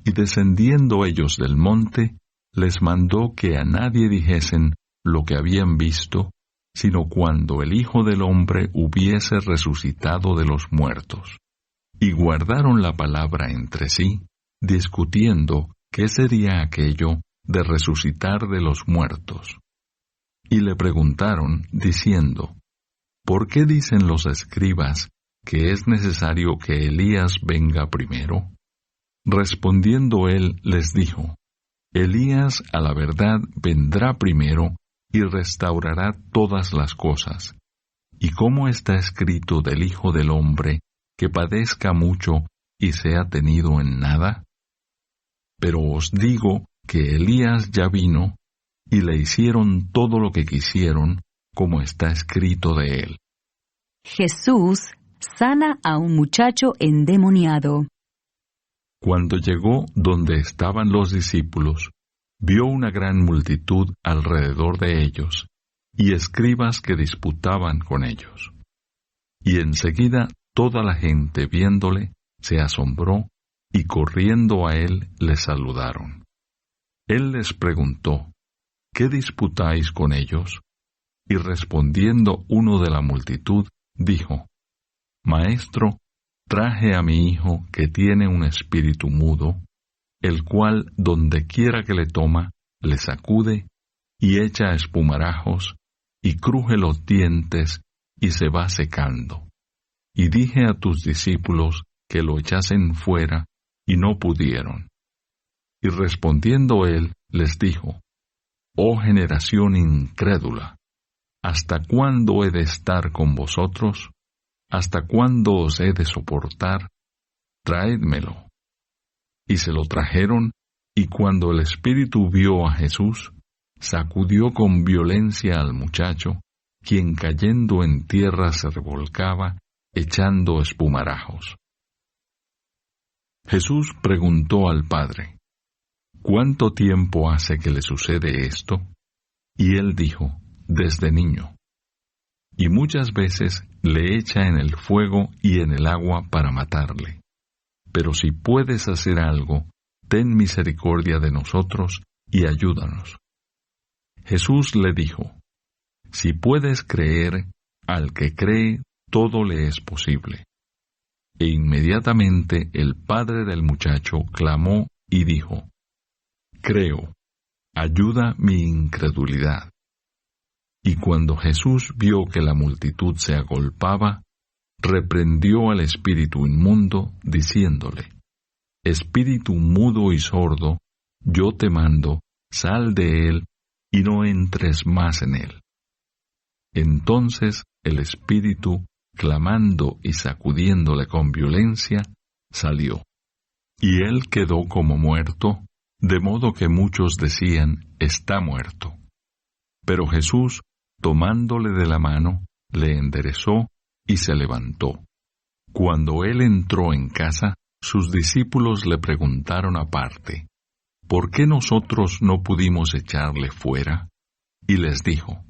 Y descendiendo ellos del monte, les mandó que a nadie dijesen lo que habían visto, sino cuando el Hijo del Hombre hubiese resucitado de los muertos. Y guardaron la palabra entre sí, discutiendo qué sería aquello de resucitar de los muertos. Y le preguntaron, diciendo: «¿Por qué dicen los escribas que es necesario que Elías venga primero?» Respondiendo él les dijo: «Elías a la verdad vendrá primero y restaurará todas las cosas. ¿Y cómo está escrito del Hijo del Hombre, que padezca mucho y sea tenido en nada? Pero os digo que Elías ya vino, y le hicieron todo lo que quisieron, como está escrito de él». Jesús sana a un muchacho endemoniado. Cuando llegó donde estaban los discípulos, vio una gran multitud alrededor de ellos, y escribas que disputaban con ellos. Y enseguida toda la gente viéndole se asombró, y corriendo a él le saludaron. Él les preguntó: «¿Qué disputáis con ellos?». Y respondiendo uno de la multitud, dijo: «Maestro, traje a mi hijo que tiene un espíritu mudo, el cual donde quiera que le toma, le sacude, y echa espumarajos, y cruje los dientes, y se va secando. Y dije a tus discípulos que lo echasen fuera, y no pudieron». Y respondiendo él, les dijo: «Oh generación incrédula, ¿hasta cuándo he de estar con vosotros? ¿Hasta cuándo os he de soportar? Traédmelo». Y se lo trajeron, y cuando el espíritu vio a Jesús, sacudió con violencia al muchacho, quien cayendo en tierra se revolcaba, echando espumarajos. Jesús preguntó al Padre: «¿Cuánto tiempo hace que le sucede esto?». Y él dijo: desde niño, y muchas veces le echa en el fuego y en el agua para matarle. Pero si puedes hacer algo, ten misericordia de nosotros y ayúdanos. Jesús le dijo: Si puedes creer, al que cree, todo le es posible. E inmediatamente el padre del muchacho clamó y dijo: Creo, ayuda mi incredulidad. Y cuando Jesús vio que la multitud se agolpaba, reprendió al espíritu inmundo, diciéndole: Espíritu mudo y sordo, yo te mando, sal de él, y no entres más en él. Entonces el espíritu, clamando y sacudiéndole con violencia, salió. Y él quedó como muerto, de modo que muchos decían: Está muerto. Pero Jesús, tomándole de la mano, le enderezó y se levantó. Cuando él entró en casa, sus discípulos le preguntaron aparte: ¿Por qué nosotros no pudimos echarle fuera? Y les dijo: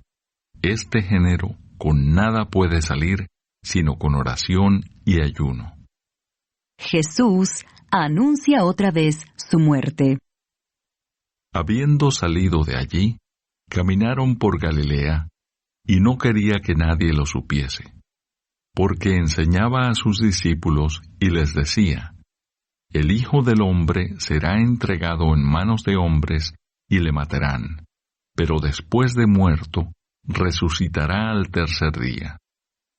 Este género con nada puede salir, sino con oración y ayuno. Jesús anuncia otra vez su muerte. Habiendo salido de allí, caminaron por Galilea, y no quería que nadie lo supiese, porque enseñaba a sus discípulos y les decía: El Hijo del Hombre será entregado en manos de hombres y le matarán, pero después de muerto, resucitará al tercer día.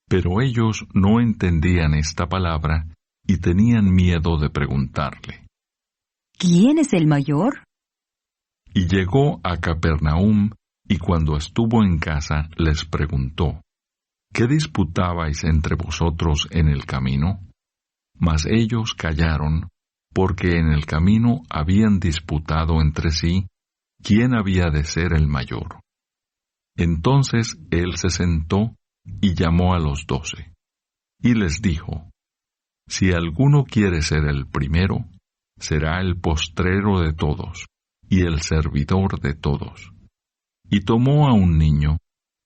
Pero ellos no entendían esta palabra y tenían miedo de preguntarle: ¿Quién es el mayor? Y llegó a Capernaum, y cuando estuvo en casa les preguntó: ¿Qué disputabais entre vosotros en el camino? Mas ellos callaron, porque en el camino habían disputado entre sí quién había de ser el mayor. Entonces él se sentó y llamó a los 12, y les dijo: Si alguno quiere ser el primero, será el postrero de todos, y el servidor de todos. Y tomó a un niño,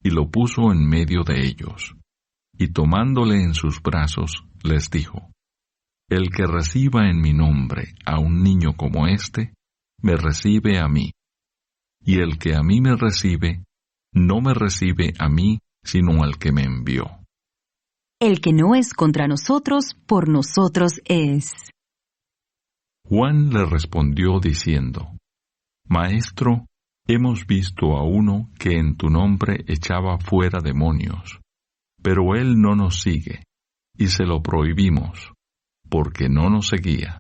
y lo puso en medio de ellos, y tomándole en sus brazos, les dijo: El que reciba en mi nombre a un niño como este, me recibe a mí. Y el que a mí me recibe, no me recibe a mí, sino al que me envió. El que no es contra nosotros, por nosotros es. Juan le respondió diciendo: Maestro, hemos visto a uno que en tu nombre echaba fuera demonios, pero él no nos sigue, y se lo prohibimos, porque no nos seguía.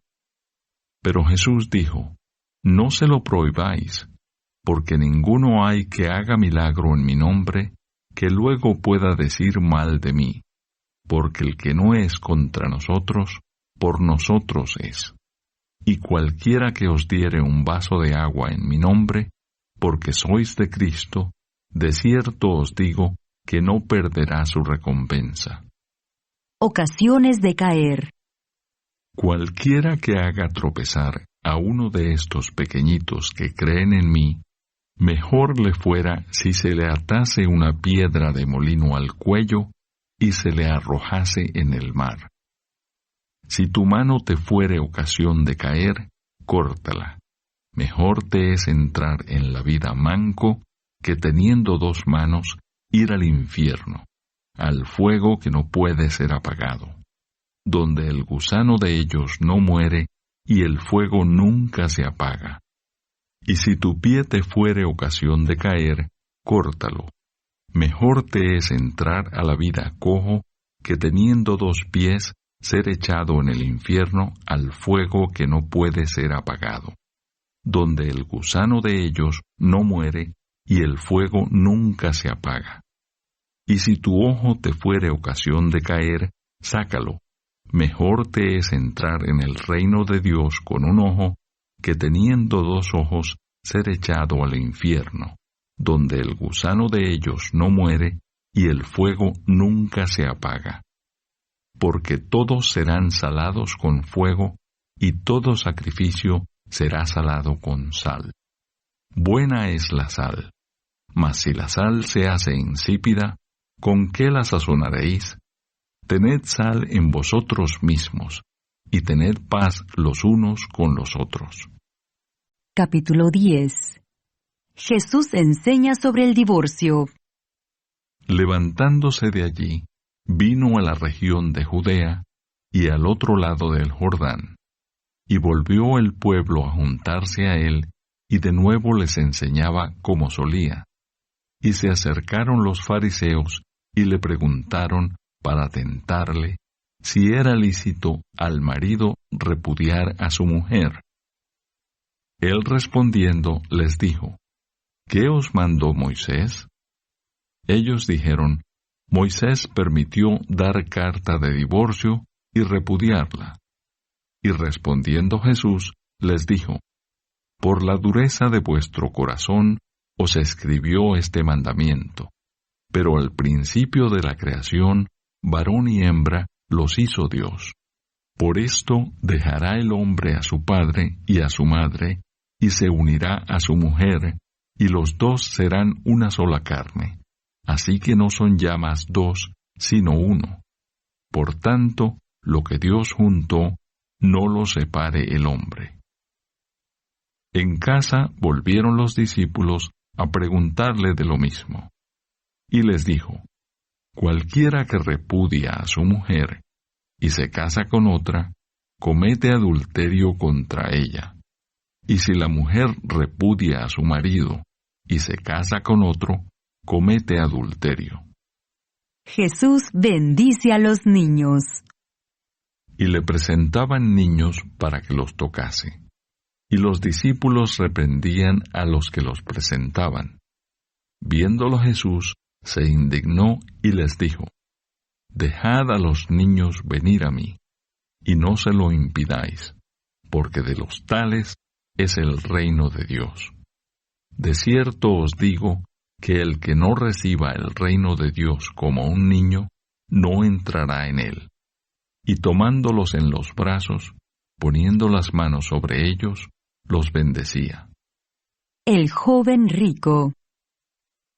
Pero Jesús dijo: No se lo prohibáis, porque ninguno hay que haga milagro en mi nombre, que luego pueda decir mal de mí, porque el que no es contra nosotros, por nosotros es. Y cualquiera que os diere un vaso de agua en mi nombre, porque sois de Cristo, de cierto os digo que no perderá su recompensa. Ocasiones de caer. Cualquiera que haga tropezar a uno de estos pequeñitos que creen en mí, mejor le fuera si se le atase una piedra de molino al cuello y se le arrojase en el mar. Si tu mano te fuere ocasión de caer, córtala. Mejor te es entrar en la vida manco que teniendo 2 manos ir al infierno, al fuego que no puede ser apagado, donde el gusano de ellos no muere y el fuego nunca se apaga. Y si tu pie te fuere ocasión de caer, córtalo. Mejor te es entrar a la vida cojo que teniendo 2 pies ser echado en el infierno al fuego que no puede ser apagado, donde el gusano de ellos no muere y el fuego nunca se apaga. Y si tu ojo te fuere ocasión de caer, sácalo. Mejor te es entrar en el reino de Dios con un ojo, que teniendo 2 ojos ser echado al infierno, donde el gusano de ellos no muere y el fuego nunca se apaga. Porque todos serán salados con fuego, y todo sacrificio será salado con sal. Buena es la sal, Mas si la sal se hace insípida, ¿con qué la sazonaréis? Tened sal en vosotros mismos, y tened paz los unos con los otros. Capítulo 10. Jesús enseña sobre el divorcio. Levantándose de allí, vino a la región de Judea y al otro lado del Jordán, y volvió el pueblo a juntarse a él, y de nuevo les enseñaba como solía. Y se acercaron los fariseos y le preguntaron para tentarle si era lícito al marido repudiar a su mujer. Él respondiendo les dijo: ¿Qué os mandó Moisés? Ellos dijeron: Moisés permitió dar carta de divorcio y repudiarla. Y respondiendo Jesús les dijo: Por la dureza de vuestro corazón os escribió este mandamiento, pero al principio de la creación, varón y hembra los hizo Dios. Por esto dejará el hombre a su padre y a su madre, y se unirá a su mujer, y los dos serán una sola carne. Así que no son ya más dos, sino uno. Por tanto, lo que Dios juntó, no lo separe el hombre. En casa volvieron los discípulos a preguntarle de lo mismo. Y les dijo: Cualquiera que repudia a su mujer y se casa con otra, comete adulterio contra ella. Y si la mujer repudia a su marido y se casa con otro, comete adulterio. Jesús bendice a los niños. Y le presentaban niños para que los tocase. Y los discípulos reprendían a los que los presentaban. Viéndolo Jesús, se indignó y les dijo: Dejad a los niños venir a mí, y no se lo impidáis, porque de los tales es el reino de Dios. De cierto os digo que el que no reciba el reino de Dios como un niño, no entrará en él. Y tomándolos en los brazos, poniendo las manos sobre ellos, los bendecía. El joven rico.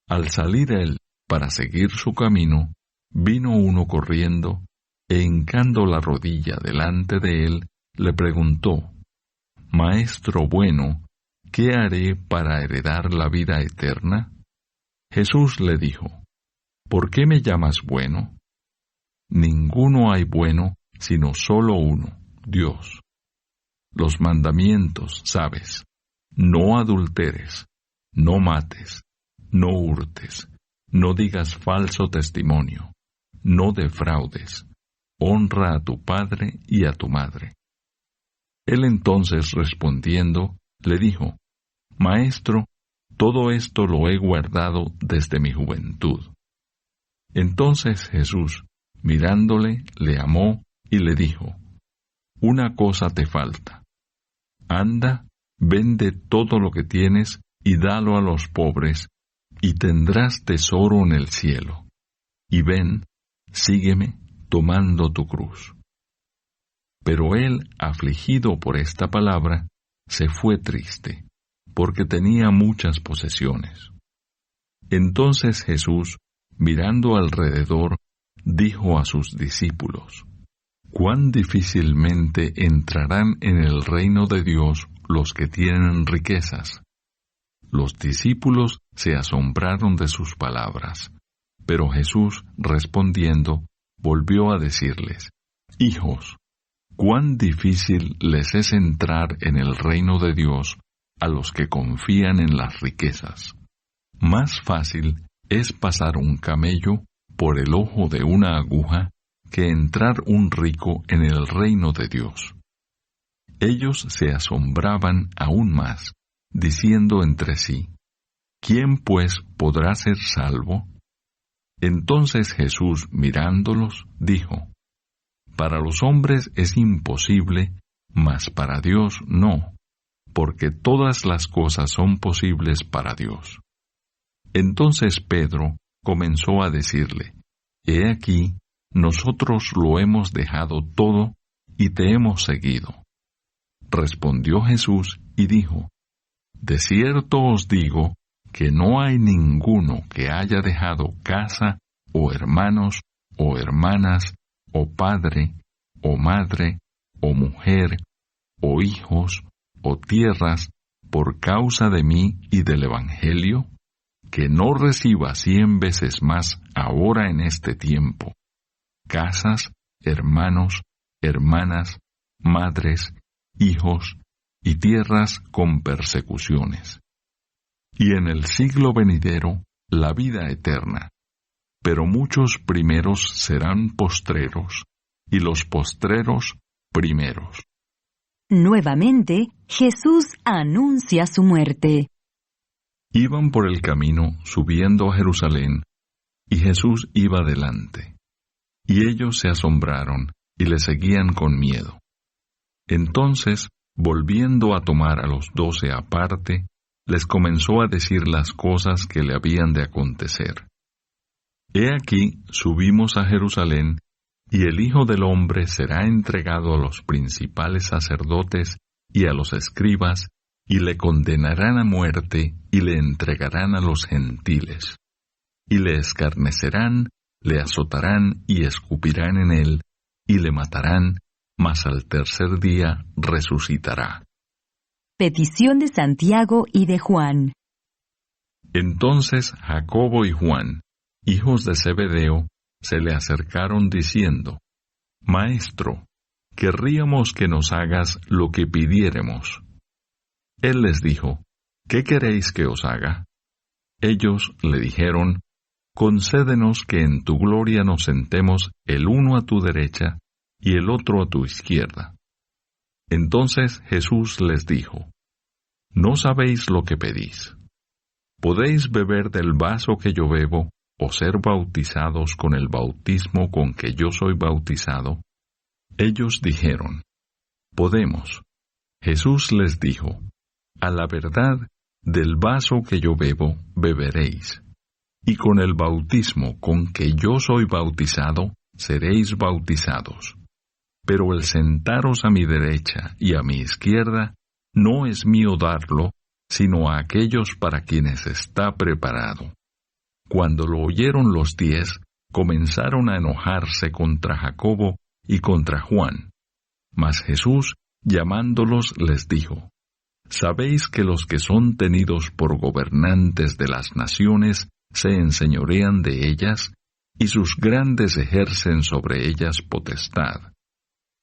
Al salir él para seguir su camino, vino uno corriendo, e hincando la rodilla delante de él, le preguntó: Maestro bueno, ¿qué haré para heredar la vida eterna? Jesús le dijo: ¿Por qué me llamas bueno? Ninguno hay bueno, sino solo uno, Dios. Los mandamientos, sabes: no adulteres, no mates, no hurtes, no digas falso testimonio, no defraudes, honra a tu padre y a tu madre. Él entonces respondiendo, le dijo: Maestro, todo esto lo he guardado desde mi juventud. Entonces Jesús, mirándole, le amó y le dijo: Una cosa te falta. Anda, vende todo lo que tienes y dalo a los pobres, y tendrás tesoro en el cielo. Y ven, sígueme, tomando tu cruz. Pero él, afligido por esta palabra, se fue triste, porque tenía muchas posesiones. Entonces Jesús, mirando alrededor, dijo a sus discípulos: «¿Cuán difícilmente entrarán en el reino de Dios los que tienen riquezas?» Los discípulos se asombraron de sus palabras, pero Jesús, respondiendo, volvió a decirles: «Hijos, cuán difícil les es entrar en el reino de Dios a los que confían en las riquezas. Más fácil es pasar un camello por el ojo de una aguja que entrar un rico en el reino de Dios». Ellos se asombraban aún más, diciendo entre sí: «¿Quién pues podrá ser salvo?» Entonces Jesús, mirándolos, dijo: «Para los hombres es imposible, mas para Dios no, porque todas las cosas son posibles para Dios». Entonces Pedro comenzó a decirle: «He aquí, nosotros lo hemos dejado todo y te hemos seguido». Respondió Jesús y dijo: «De cierto os digo que no hay ninguno que haya dejado casa, o hermanos, o hermanas, o padre, o madre, o mujer, o hijos, o tierras, por causa de mí y del Evangelio, que no reciba 100 veces más ahora en este tiempo, casas, hermanos, hermanas, madres, hijos, y tierras con persecuciones. Y en el siglo venidero, la vida eterna. Pero muchos primeros serán postreros, y los postreros primeros. Nuevamente, Jesús anuncia su muerte. Iban por el camino subiendo a Jerusalén, y Jesús iba delante. Y ellos se asombraron, y le seguían con miedo. Entonces, volviendo a tomar a los 12 aparte, les comenzó a decir las cosas que le habían de acontecer. He aquí, subimos a Jerusalén, y el Hijo del Hombre será entregado a los principales sacerdotes y a los escribas, y le condenarán a muerte, y le entregarán a los gentiles. Y le escarnecerán, le azotarán y escupirán en él, y le matarán, mas al tercer día resucitará. Petición de Santiago y de Juan. Entonces Jacobo y Juan, hijos de Zebedeo, se le acercaron diciendo: Maestro, querríamos que nos hagas lo que pidiéremos. Él les dijo: ¿Qué queréis que os haga? Ellos le dijeron: Concédenos que en tu gloria nos sentemos el uno a tu derecha y el otro a tu izquierda. Entonces Jesús les dijo: No sabéis lo que pedís. ¿Podéis beber del vaso que yo bebo, o ser bautizados con el bautismo con que yo soy bautizado? Ellos dijeron: Podemos. Jesús les dijo: A la verdad, del vaso que yo bebo, beberéis, y con el bautismo con que yo soy bautizado, seréis bautizados. Pero el sentaros a mi derecha y a mi izquierda, no es mío darlo, sino a aquellos para quienes está preparado. Cuando lo oyeron los 10, comenzaron a enojarse contra Jacobo y contra Juan. Mas Jesús, llamándolos, les dijo: ¿Sabéis que los que son tenidos por gobernantes de las naciones se enseñorean de ellas, y sus grandes ejercen sobre ellas potestad?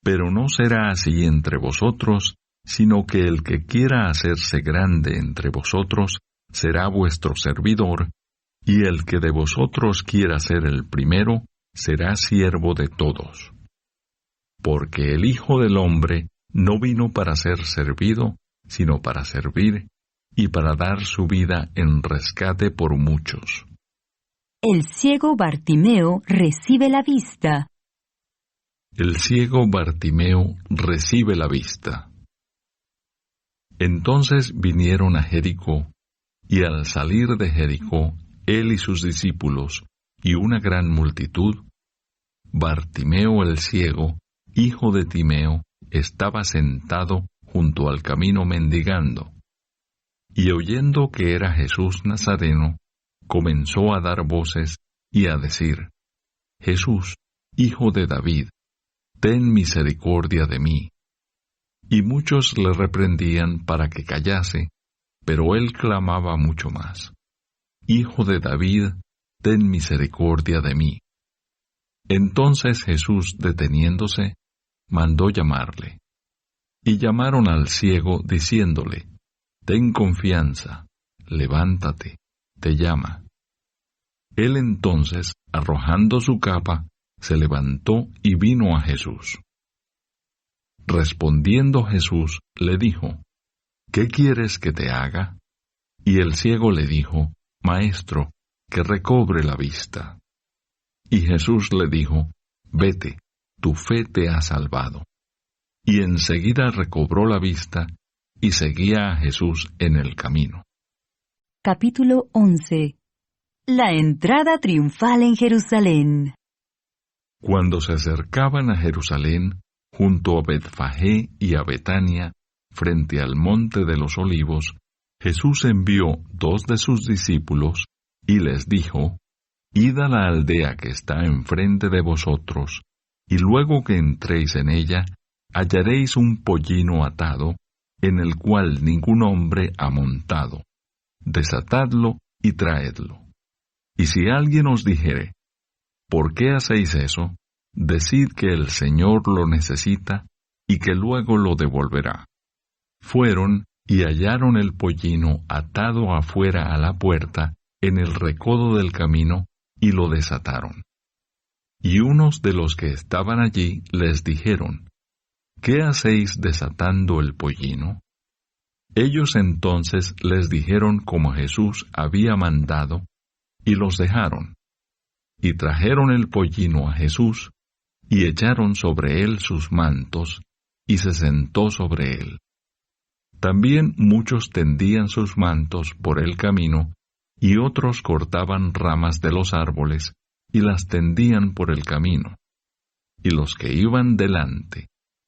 Pero no será así entre vosotros, sino que el que quiera hacerse grande entre vosotros será vuestro servidor, y el que de vosotros quiera ser el primero será siervo de todos. Porque el Hijo del Hombre no vino para ser servido, sino para servir, y para dar su vida en rescate por muchos. El ciego Bartimeo recibe la vista. El ciego Bartimeo recibe la vista. Entonces vinieron a Jericó, y al salir de Jericó, él y sus discípulos, y una gran multitud, Bartimeo el ciego, hijo de Timeo, estaba sentado junto al camino mendigando. Y oyendo que era Jesús Nazareno, comenzó a dar voces y a decir: Jesús, hijo de David, ten misericordia de mí. Y muchos le reprendían para que callase, pero él clamaba mucho más: Hijo de David, ten misericordia de mí. Entonces Jesús, deteniéndose, mandó llamarle. Y llamaron al ciego, diciéndole: Ten confianza, levántate, te llama. Él entonces, arrojando su capa, se levantó y vino a Jesús. Respondiendo Jesús, le dijo: ¿Qué quieres que te haga? Y el ciego le dijo: Maestro, que recobre la vista. Y Jesús le dijo: Vete, tu fe te ha salvado. Y enseguida recobró la vista, y seguía a Jesús en el camino. Capítulo 11. La entrada triunfal en Jerusalén. Cuando se acercaban a Jerusalén, junto a Betfagé y a Betania, frente al monte de los Olivos, Jesús envió 2 de sus discípulos y les dijo: Id a la aldea que está enfrente de vosotros, y luego que entréis en ella, hallaréis un pollino atado, en el cual ningún hombre ha montado. Desatadlo y traedlo. Y si alguien os dijere: ¿por qué hacéis eso?, decid que el Señor lo necesita y que luego lo devolverá. Fueron y hallaron el pollino atado afuera a la puerta, en el recodo del camino, y lo desataron. Y unos de los que estaban allí les dijeron: ¿qué hacéis desatando el pollino? Ellos entonces les dijeron como Jesús había mandado, y los dejaron. Y trajeron el pollino a Jesús, y echaron sobre él sus mantos, y se sentó sobre él. También muchos tendían sus mantos por el camino, y otros cortaban ramas de los árboles, y las tendían por el camino. Y los que iban delante,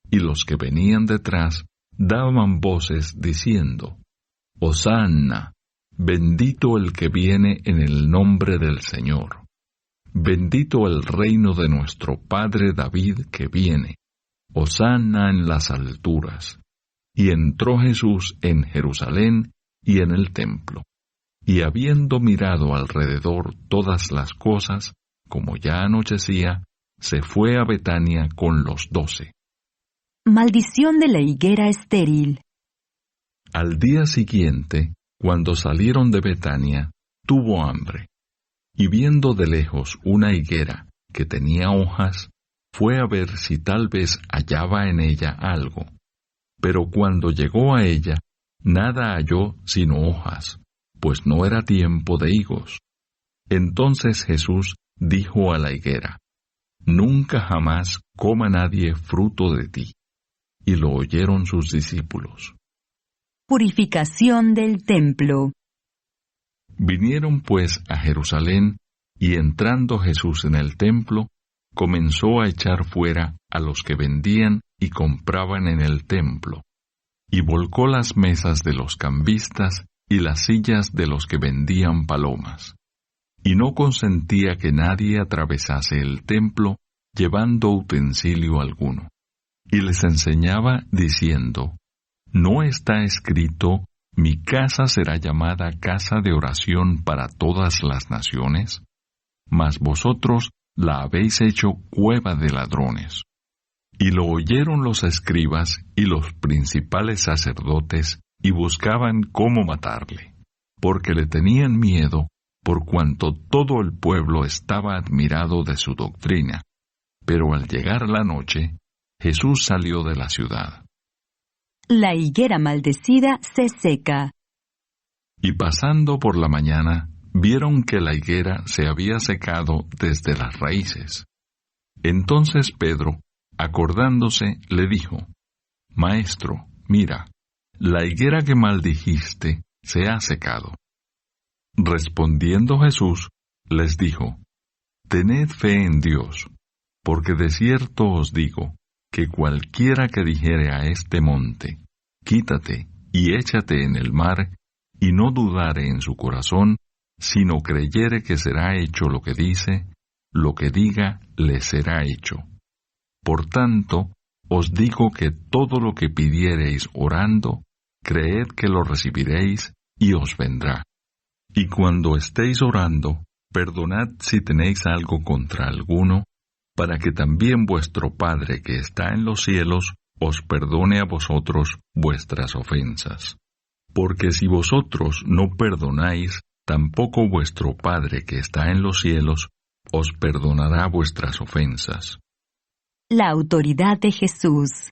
y los que venían detrás, daban voces diciendo: Hosanna, bendito el que viene en el nombre del Señor. Bendito el reino de nuestro Padre David que viene. Hosanna en las alturas. Y entró Jesús en Jerusalén y en el templo. Y habiendo mirado alrededor todas las cosas, como ya anochecía, se fue a Betania con los 12. Maldición de la higuera estéril. Al día siguiente, cuando salieron de Betania, tuvo hambre. Y viendo de lejos una higuera que tenía hojas, fue a ver si tal vez hallaba en ella algo. Pero cuando llegó a ella, nada halló sino hojas, pues no era tiempo de higos. Entonces Jesús dijo a la higuera: Nunca jamás coma nadie fruto de ti. Y lo oyeron sus discípulos. Purificación del templo. Vinieron pues a Jerusalén, y entrando Jesús en el templo, comenzó a echar fuera a los que vendían y compraban en el templo, y volcó las mesas de los cambistas y las sillas de los que vendían palomas. Y no consentía que nadie atravesase el templo llevando utensilio alguno. Y les enseñaba diciendo: ¿no está escrito: mi casa será llamada casa de oración para todas las naciones? Mas vosotros la habéis hecho cueva de ladrones. Y lo oyeron los escribas y los principales sacerdotes, y buscaban cómo matarle, porque le tenían miedo, por cuanto todo el pueblo estaba admirado de su doctrina. Pero al llegar la noche, Jesús salió de la ciudad. La higuera maldecida se seca. Y pasando por la mañana, vieron que la higuera se había secado desde las raíces. Entonces Pedro, acordándose, le dijo: Maestro, mira, la higuera que maldijiste se ha secado. Respondiendo Jesús, les dijo: Tened fe en Dios, porque de cierto os digo, que cualquiera que dijere a este monte: quítate y échate en el mar, y no dudare en su corazón, sino creyere que será hecho lo que dice, lo que diga le será hecho. Por tanto, os digo que todo lo que pidiereis orando, creed que lo recibiréis, y os vendrá. Y cuando estéis orando, perdonad si tenéis algo contra alguno, para que también vuestro Padre que está en los cielos os perdone a vosotros vuestras ofensas. Porque si vosotros no perdonáis, tampoco vuestro Padre que está en los cielos os perdonará vuestras ofensas. La autoridad de Jesús.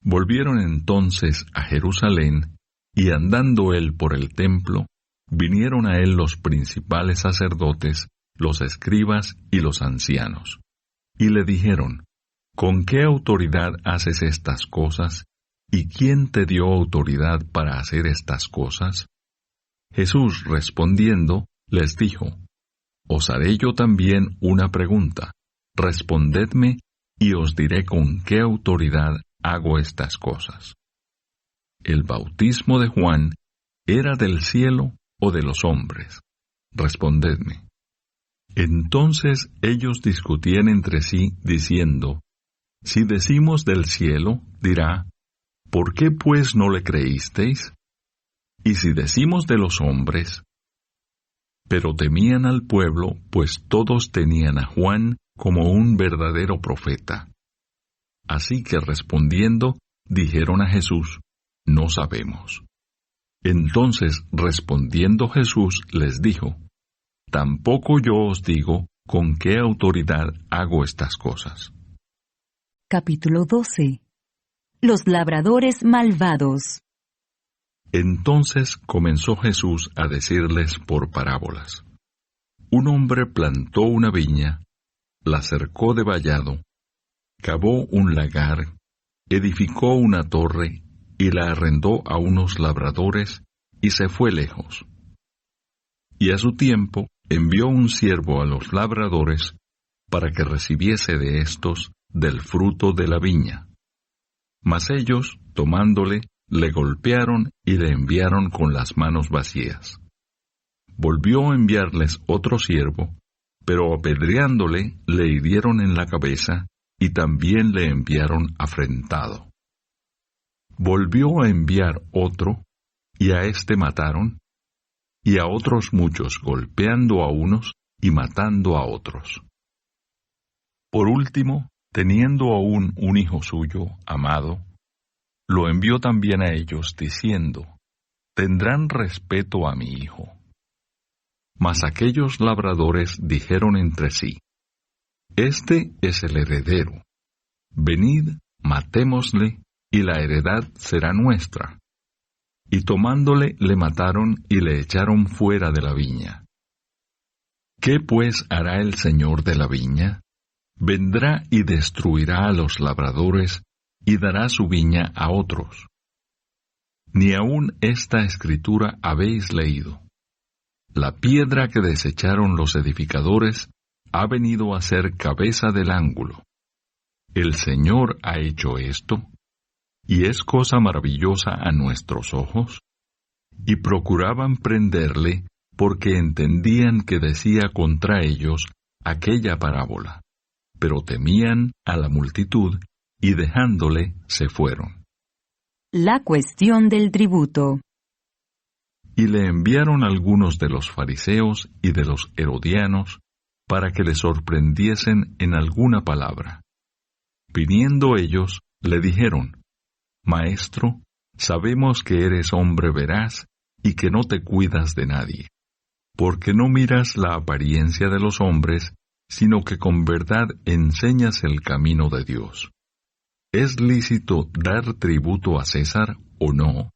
Volvieron entonces a Jerusalén, y andando él por el templo, vinieron a él los principales sacerdotes, los escribas y los ancianos. Y le dijeron: ¿con qué autoridad haces estas cosas? ¿Y quién te dio autoridad para hacer estas cosas? Jesús respondiendo, les dijo: Os haré yo también una pregunta. Respondedme, y os diré con qué autoridad hago estas cosas. El bautismo de Juan, ¿era del cielo o de los hombres? Respondedme. Entonces ellos discutían entre sí, diciendo, si decimos del cielo, dirá, ¿por qué pues no le creísteis? Y si decimos de los hombres, pero temían al pueblo, pues todos tenían a Juan como un verdadero profeta. Así que respondiendo, dijeron a Jesús, no sabemos. Entonces respondiendo Jesús les dijo, tampoco yo os digo con qué autoridad hago estas cosas. Capítulo 12. Los labradores malvados. Entonces comenzó Jesús a decirles por parábolas. Un hombre plantó una viña, la cercó de vallado, cavó un lagar, edificó una torre y la arrendó a unos labradores y se fue lejos. Y a su tiempo envió un siervo a los labradores para que recibiese de éstos del fruto de la viña. Mas ellos, tomándole, le golpearon y le enviaron con las manos vacías. Volvió a enviarles otro siervo, pero apedreándole le hirieron en la cabeza y también le enviaron afrentado. Volvió a enviar otro, y a éste mataron, y a otros muchos golpeando a unos y matando a otros. Por último, teniendo aún un hijo suyo, amado, lo envió también a ellos, diciendo, tendrán respeto a mi hijo. Mas aquellos labradores dijeron entre sí, este es el heredero. Venid, matémosle, y la heredad será nuestra. Y tomándole le mataron y le echaron fuera de la viña. ¿Qué pues hará el señor de la viña? Vendrá y destruirá a los labradores y dará su viña a otros. Ni aun esta escritura habéis leído. La piedra que desecharon los edificadores ha venido a ser cabeza del ángulo. El Señor ha hecho esto, y es cosa maravillosa a nuestros ojos. Y procuraban prenderle, porque entendían que decía contra ellos aquella parábola, pero temían a la multitud, y dejándole se fueron. La cuestión del tributo. Y le enviaron algunos de los fariseos y de los herodianos, para que le sorprendiesen en alguna palabra. Viniendo ellos, le dijeron, Maestro, sabemos que eres hombre veraz y que no te cuidas de nadie, porque no miras la apariencia de los hombres, sino que con verdad enseñas el camino de Dios. ¿Es lícito dar tributo a César o no?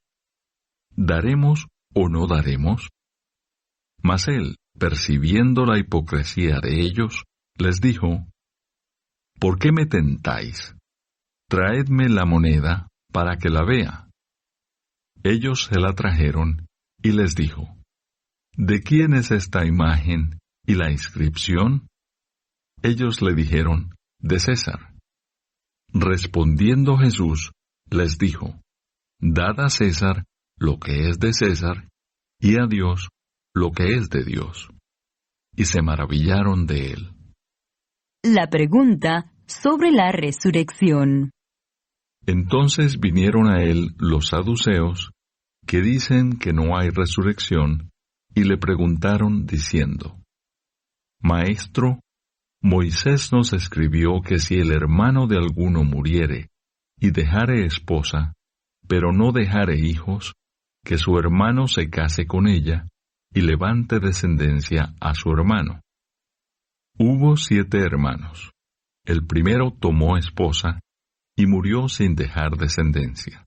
¿Daremos o no daremos? Mas él, percibiendo la hipocresía de ellos, les dijo, ¿por qué me tentáis? Traedme la moneda para que la vea. Ellos se la trajeron, y les dijo, ¿de quién es esta imagen y la inscripción? Ellos le dijeron, de César. Respondiendo Jesús, les dijo, dad a César lo que es de César, y a Dios lo que es de Dios. Y se maravillaron de él. La pregunta sobre la resurrección. Entonces vinieron a él los saduceos, que dicen que no hay resurrección, y le preguntaron diciendo, Maestro, Moisés nos escribió que si el hermano de alguno muriere, y dejare esposa, pero no dejare hijos, que su hermano se case con ella, y levante descendencia a su hermano. Hubo 7 hermanos. El primero tomó esposa, y murió sin dejar descendencia.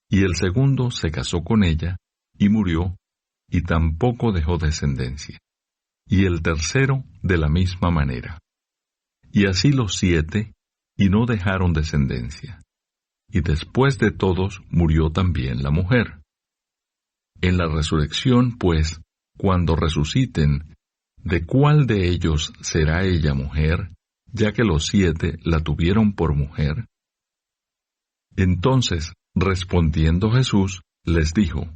Y el segundo se casó con ella, y murió, y tampoco dejó descendencia. Y el tercero de la misma manera. Y así los 7, y no dejaron descendencia. Y después de todos murió también la mujer. En la resurrección, pues, cuando resuciten, ¿de cuál de ellos será ella mujer, ya que los 7 la tuvieron por mujer? Entonces, respondiendo Jesús, les dijo,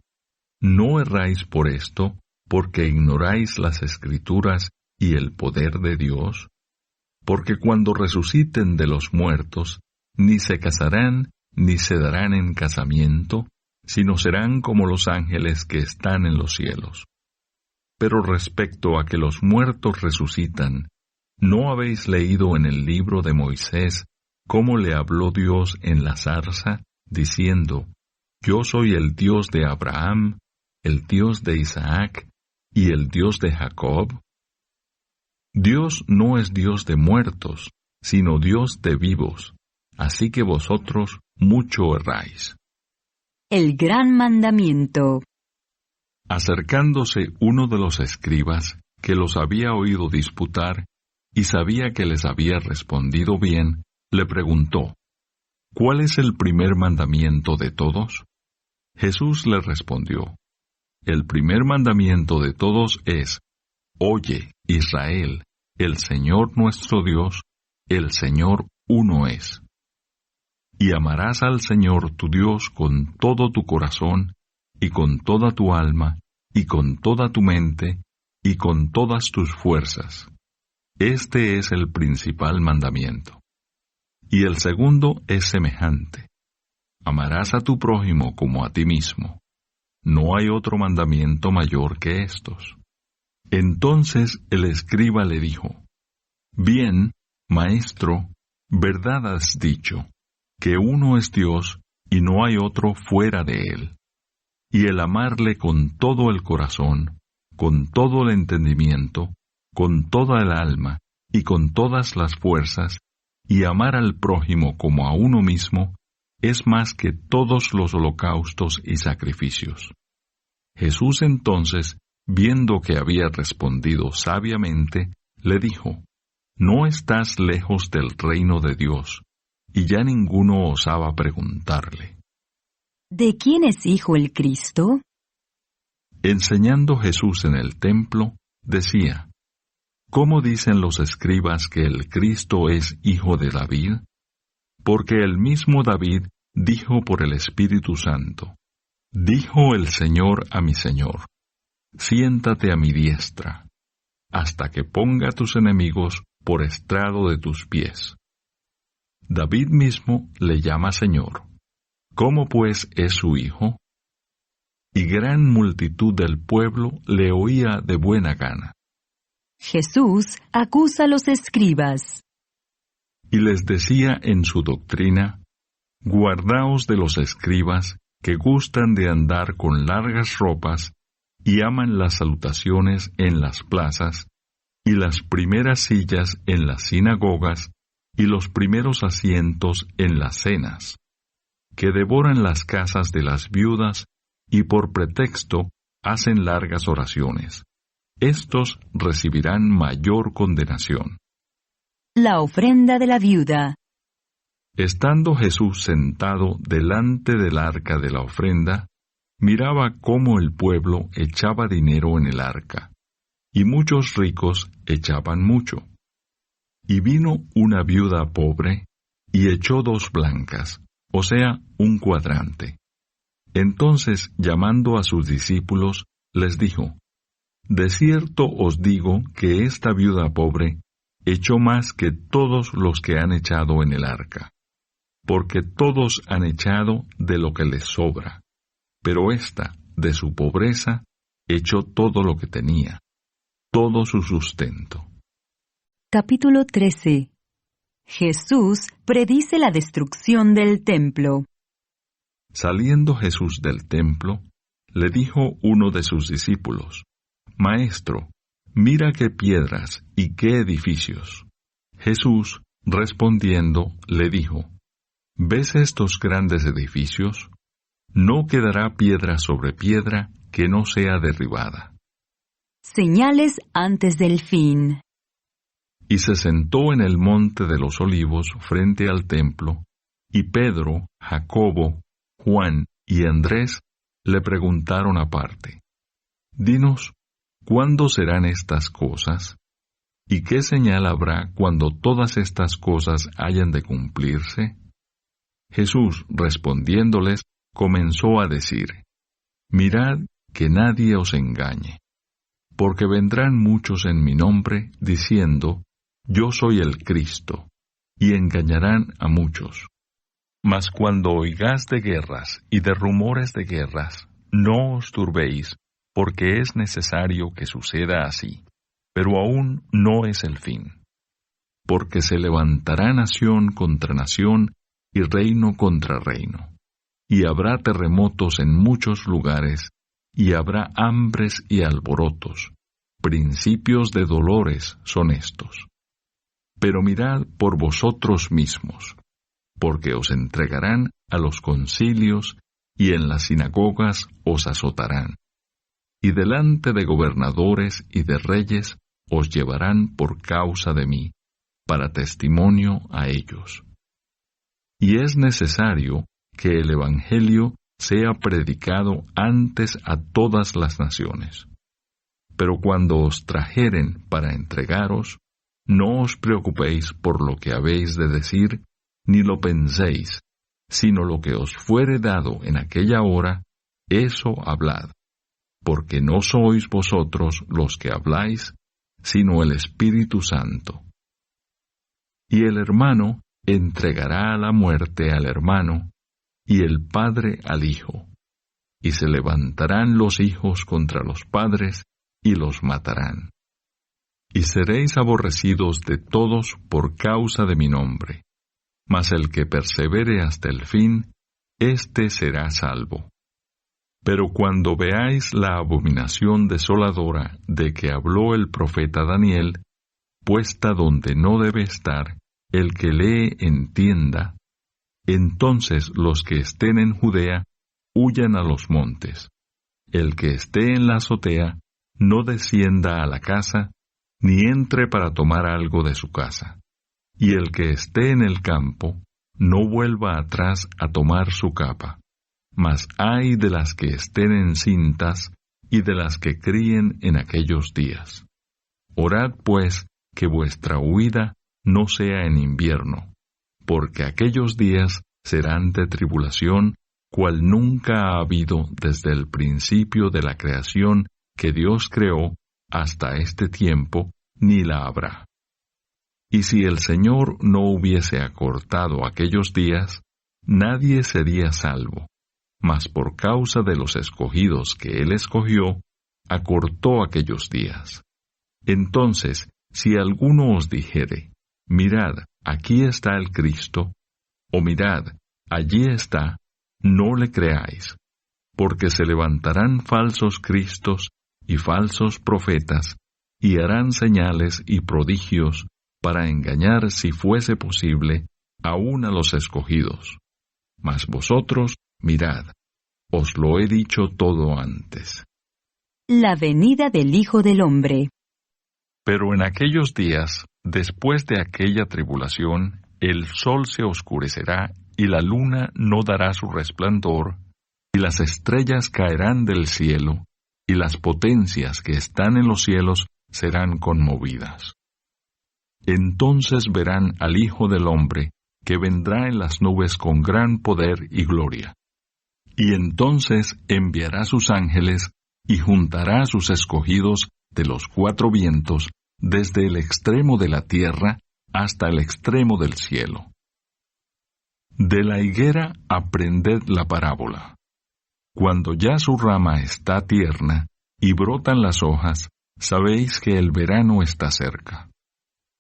No erráis por esto, porque ignoráis las Escrituras y el poder de Dios, porque cuando resuciten de los muertos, ni se casarán, ni se darán en casamiento, sino serán como los ángeles que están en los cielos. Pero respecto a que los muertos resucitan, ¿no habéis leído en el libro de Moisés cómo le habló Dios en la zarza, diciendo: Yo soy el Dios de Abraham, el Dios de Isaac y el Dios de Jacob? Dios no es Dios de muertos, sino Dios de vivos, así que vosotros mucho erráis. El gran mandamiento. Acercándose uno de los escribas, que los había oído disputar, y sabía que les había respondido bien, le preguntó: ¿Cuál es el primer mandamiento de todos? Jesús le respondió: El primer mandamiento de todos es: Oye, Israel, el Señor nuestro Dios, el Señor uno es. Y amarás al Señor tu Dios con todo tu corazón, y con toda tu alma, y con toda tu mente, y con todas tus fuerzas. Este es el principal mandamiento. Y el segundo es semejante: amarás a tu prójimo como a ti mismo. No hay otro mandamiento mayor que estos. Entonces el escriba le dijo: Bien, maestro, verdad has dicho, que uno es Dios y no hay otro fuera de él. Y el amarle con todo el corazón, con todo el entendimiento, con toda el alma y con todas las fuerzas, y amar al prójimo como a uno mismo, es más que todos los holocaustos y sacrificios. Jesús entonces, viendo que había respondido sabiamente, le dijo: No estás lejos del reino de Dios. Y ya ninguno osaba preguntarle: ¿De quién es hijo el Cristo? Enseñando Jesús en el templo, decía: ¿Cómo dicen los escribas que el Cristo es hijo de David? Porque el mismo David dijo por el Espíritu Santo: Dijo el Señor a mi Señor: Siéntate a mi diestra, hasta que ponga a tus enemigos por estrado de tus pies. David mismo le llama Señor. ¿Cómo pues es su hijo? Y gran multitud del pueblo le oía de buena gana. Jesús acusa a los escribas. Y les decía en su doctrina: Guardaos de los escribas, que gustan de andar con largas ropas, y aman las salutaciones en las plazas, y las primeras sillas en las sinagogas, y los primeros asientos en las cenas, que devoran las casas de las viudas, y por pretexto hacen largas oraciones. Estos recibirán mayor condenación. La ofrenda de la viuda. Estando Jesús sentado delante del arca de la ofrenda, miraba cómo el pueblo echaba dinero en el arca, y muchos ricos echaban mucho. Y vino una viuda pobre, y echó 2 blancas, o sea, 1 cuadrante. Entonces, llamando a sus discípulos, les dijo: De cierto os digo que esta viuda pobre echó más que todos los que han echado en el arca, porque todos han echado de lo que les sobra, pero ésta, de su pobreza, echó todo lo que tenía, todo su sustento. Capítulo 13. Jesús predice la destrucción del templo. Saliendo Jesús del templo, le dijo uno de sus discípulos: Maestro, mira qué piedras y qué edificios. Jesús, respondiendo, le dijo: ¿Ves estos grandes edificios? No quedará piedra sobre piedra que no sea derribada. Señales antes del fin. Y se sentó en el monte de los olivos frente al templo, y Pedro, Jacobo, Juan y Andrés le preguntaron aparte: Dinos, ¿cuándo serán estas cosas? ¿Y qué señal habrá cuando todas estas cosas hayan de cumplirse? Jesús, respondiéndoles, comenzó a decir: Mirad que nadie os engañe. Porque vendrán muchos en mi nombre, diciendo, Yo soy el Cristo, y engañarán a muchos. Mas cuando oigáis de guerras y de rumores de guerras, no os turbéis, porque es necesario que suceda así, pero aún no es el fin. Porque se levantará nación contra nación y reino contra reino, y habrá terremotos en muchos lugares, y habrá hambres y alborotos. Principios de dolores son estos. Pero mirad por vosotros mismos, porque os entregarán a los concilios, y en las sinagogas os azotarán. Y delante de gobernadores y de reyes os llevarán por causa de mí, para testimonio a ellos. Y es necesario que el Evangelio sea predicado antes a todas las naciones. Pero cuando os trajeren para entregaros, no os preocupéis por lo que habéis de decir, ni lo penséis, sino lo que os fuere dado en aquella hora, eso hablad, porque no sois vosotros los que habláis, sino el Espíritu Santo. Y el hermano entregará a la muerte al hermano, y el padre al hijo, y se levantarán los hijos contra los padres, y los matarán. Y seréis aborrecidos de todos por causa de mi nombre, mas el que persevere hasta el fin, éste será salvo. Pero cuando veáis la abominación desoladora de que habló el profeta Daniel, puesta donde no debe estar, el que lee entienda, entonces los que estén en Judea huyan a los montes. El que esté en la azotea no descienda a la casa, ni entre para tomar algo de su casa. Y el que esté en el campo no vuelva atrás a tomar su capa. Mas ay de las que estén encintas y de las que críen en aquellos días. Orad pues que vuestra huida no sea en invierno, porque aquellos días serán de tribulación, cual nunca ha habido desde el principio de la creación que Dios creó hasta este tiempo, ni la habrá. Y si el Señor no hubiese acortado aquellos días, nadie sería salvo. Mas por causa de los escogidos que Él escogió, acortó aquellos días. Entonces, si alguno os dijere, mirad, aquí está el Cristo, o mirad, allí está, no le creáis, porque se levantarán falsos cristos y falsos profetas, y harán señales y prodigios para engañar, si fuese posible, aun a los escogidos. Mas vosotros, mirad, os lo he dicho todo antes. La venida del Hijo del Hombre. Pero en aquellos días, después de aquella tribulación, el sol se oscurecerá, y la luna no dará su resplandor, y las estrellas caerán del cielo, y las potencias que están en los cielos serán conmovidas. Entonces verán al Hijo del Hombre, que vendrá en las nubes con gran poder y gloria. Y entonces enviará sus ángeles, y juntará a sus escogidos de los cuatro vientos, desde el extremo de la tierra hasta el extremo del cielo. De la higuera aprended la parábola. Cuando ya su rama está tierna, y brotan las hojas, sabéis que el verano está cerca.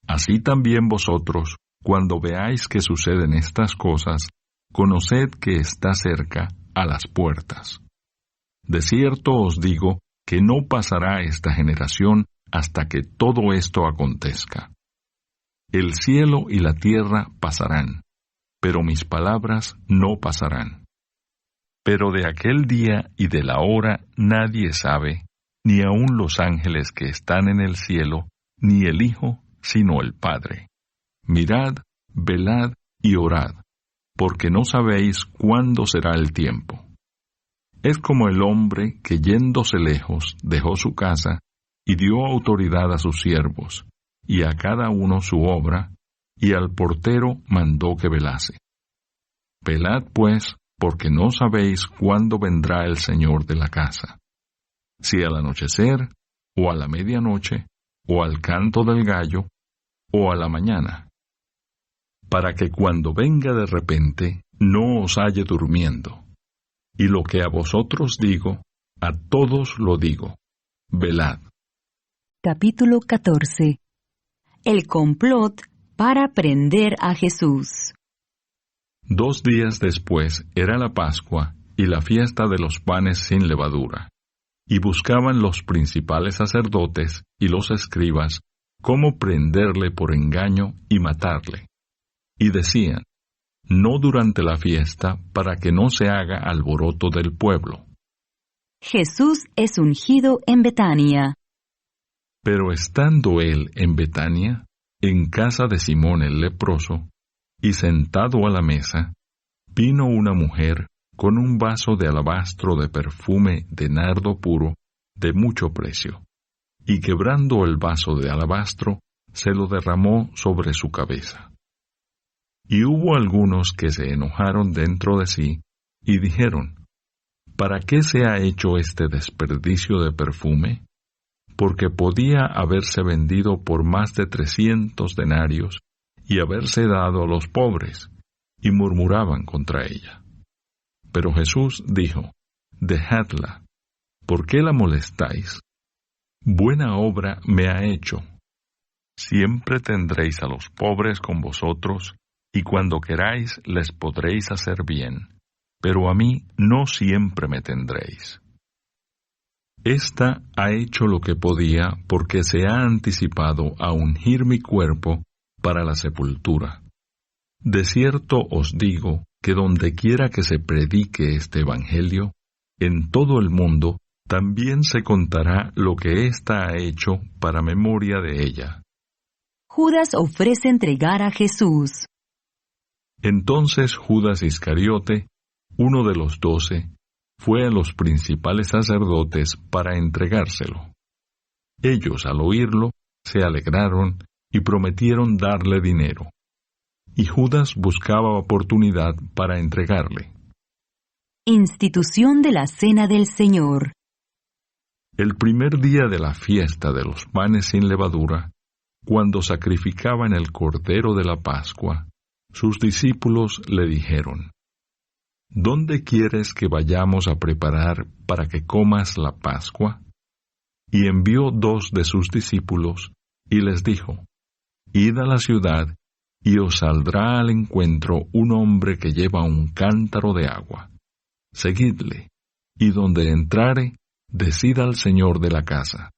Así también vosotros, cuando veáis que suceden estas cosas, conoced que está cerca, a las puertas. De cierto os digo que no pasará esta generación hasta que todo esto acontezca. El cielo y la tierra pasarán, pero mis palabras no pasarán. Pero de aquel día y de la hora nadie sabe, ni aun los ángeles que están en el cielo, ni el Hijo, sino el Padre. Mirad, velad y orad, porque no sabéis cuándo será el tiempo. Es como el hombre que yéndose lejos dejó su casa y dio autoridad a sus siervos, y a cada uno su obra, y al portero mandó que velase. Velad pues, porque no sabéis cuándo vendrá el Señor de la casa. si al anochecer, o a la medianoche, o al canto del gallo, o a la mañana, para que cuando venga de repente no os halle durmiendo. Y lo que a vosotros digo, a todos lo digo, velad. Capítulo 14. El complot para prender a Jesús. 2 días después era la Pascua y la fiesta de los panes sin levadura, y buscaban los principales sacerdotes y los escribas cómo prenderle por engaño y matarle. Y decían, no durante la fiesta, para que no se haga alboroto del pueblo. Jesús es ungido en Betania. Pero estando él en Betania, en casa de Simón el leproso, y sentado a la mesa, vino una mujer con un vaso de alabastro de perfume de nardo puro, de mucho precio, y quebrando el vaso de alabastro, se lo derramó sobre su cabeza. Y hubo algunos que se enojaron dentro de sí, y dijeron, ¿para qué se ha hecho este desperdicio de perfume? Porque podía haberse vendido por más de 300 denarios, y haberse dado a los pobres, y murmuraban contra ella. Pero Jesús dijo, dejadla, ¿por qué la molestáis? Buena obra me ha hecho. Siempre tendréis a los pobres con vosotros, y cuando queráis les podréis hacer bien, pero a mí no siempre me tendréis. Esta ha hecho lo que podía porque se ha anticipado a ungir mi cuerpo para la sepultura. De cierto os digo que donde quiera que se predique este evangelio, en todo el mundo también se contará lo que ésta ha hecho para memoria de ella. Judas ofrece entregar a Jesús. Entonces Judas Iscariote, uno de los 12, fue a los principales sacerdotes para entregárselo. Ellos, al oírlo, se alegraron y prometieron darle dinero. Y Judas buscaba oportunidad para entregarle. Institución de la Cena del Señor. El primer día de la fiesta de los panes sin levadura, cuando sacrificaban el cordero de la Pascua, sus discípulos le dijeron, ¿dónde quieres que vayamos a preparar para que comas la Pascua? Y envió 2 de sus discípulos, y les dijo, id a la ciudad, y os saldrá al encuentro un hombre que lleva un cántaro de agua. Seguidle, y donde entrare, decid al señor de la casa,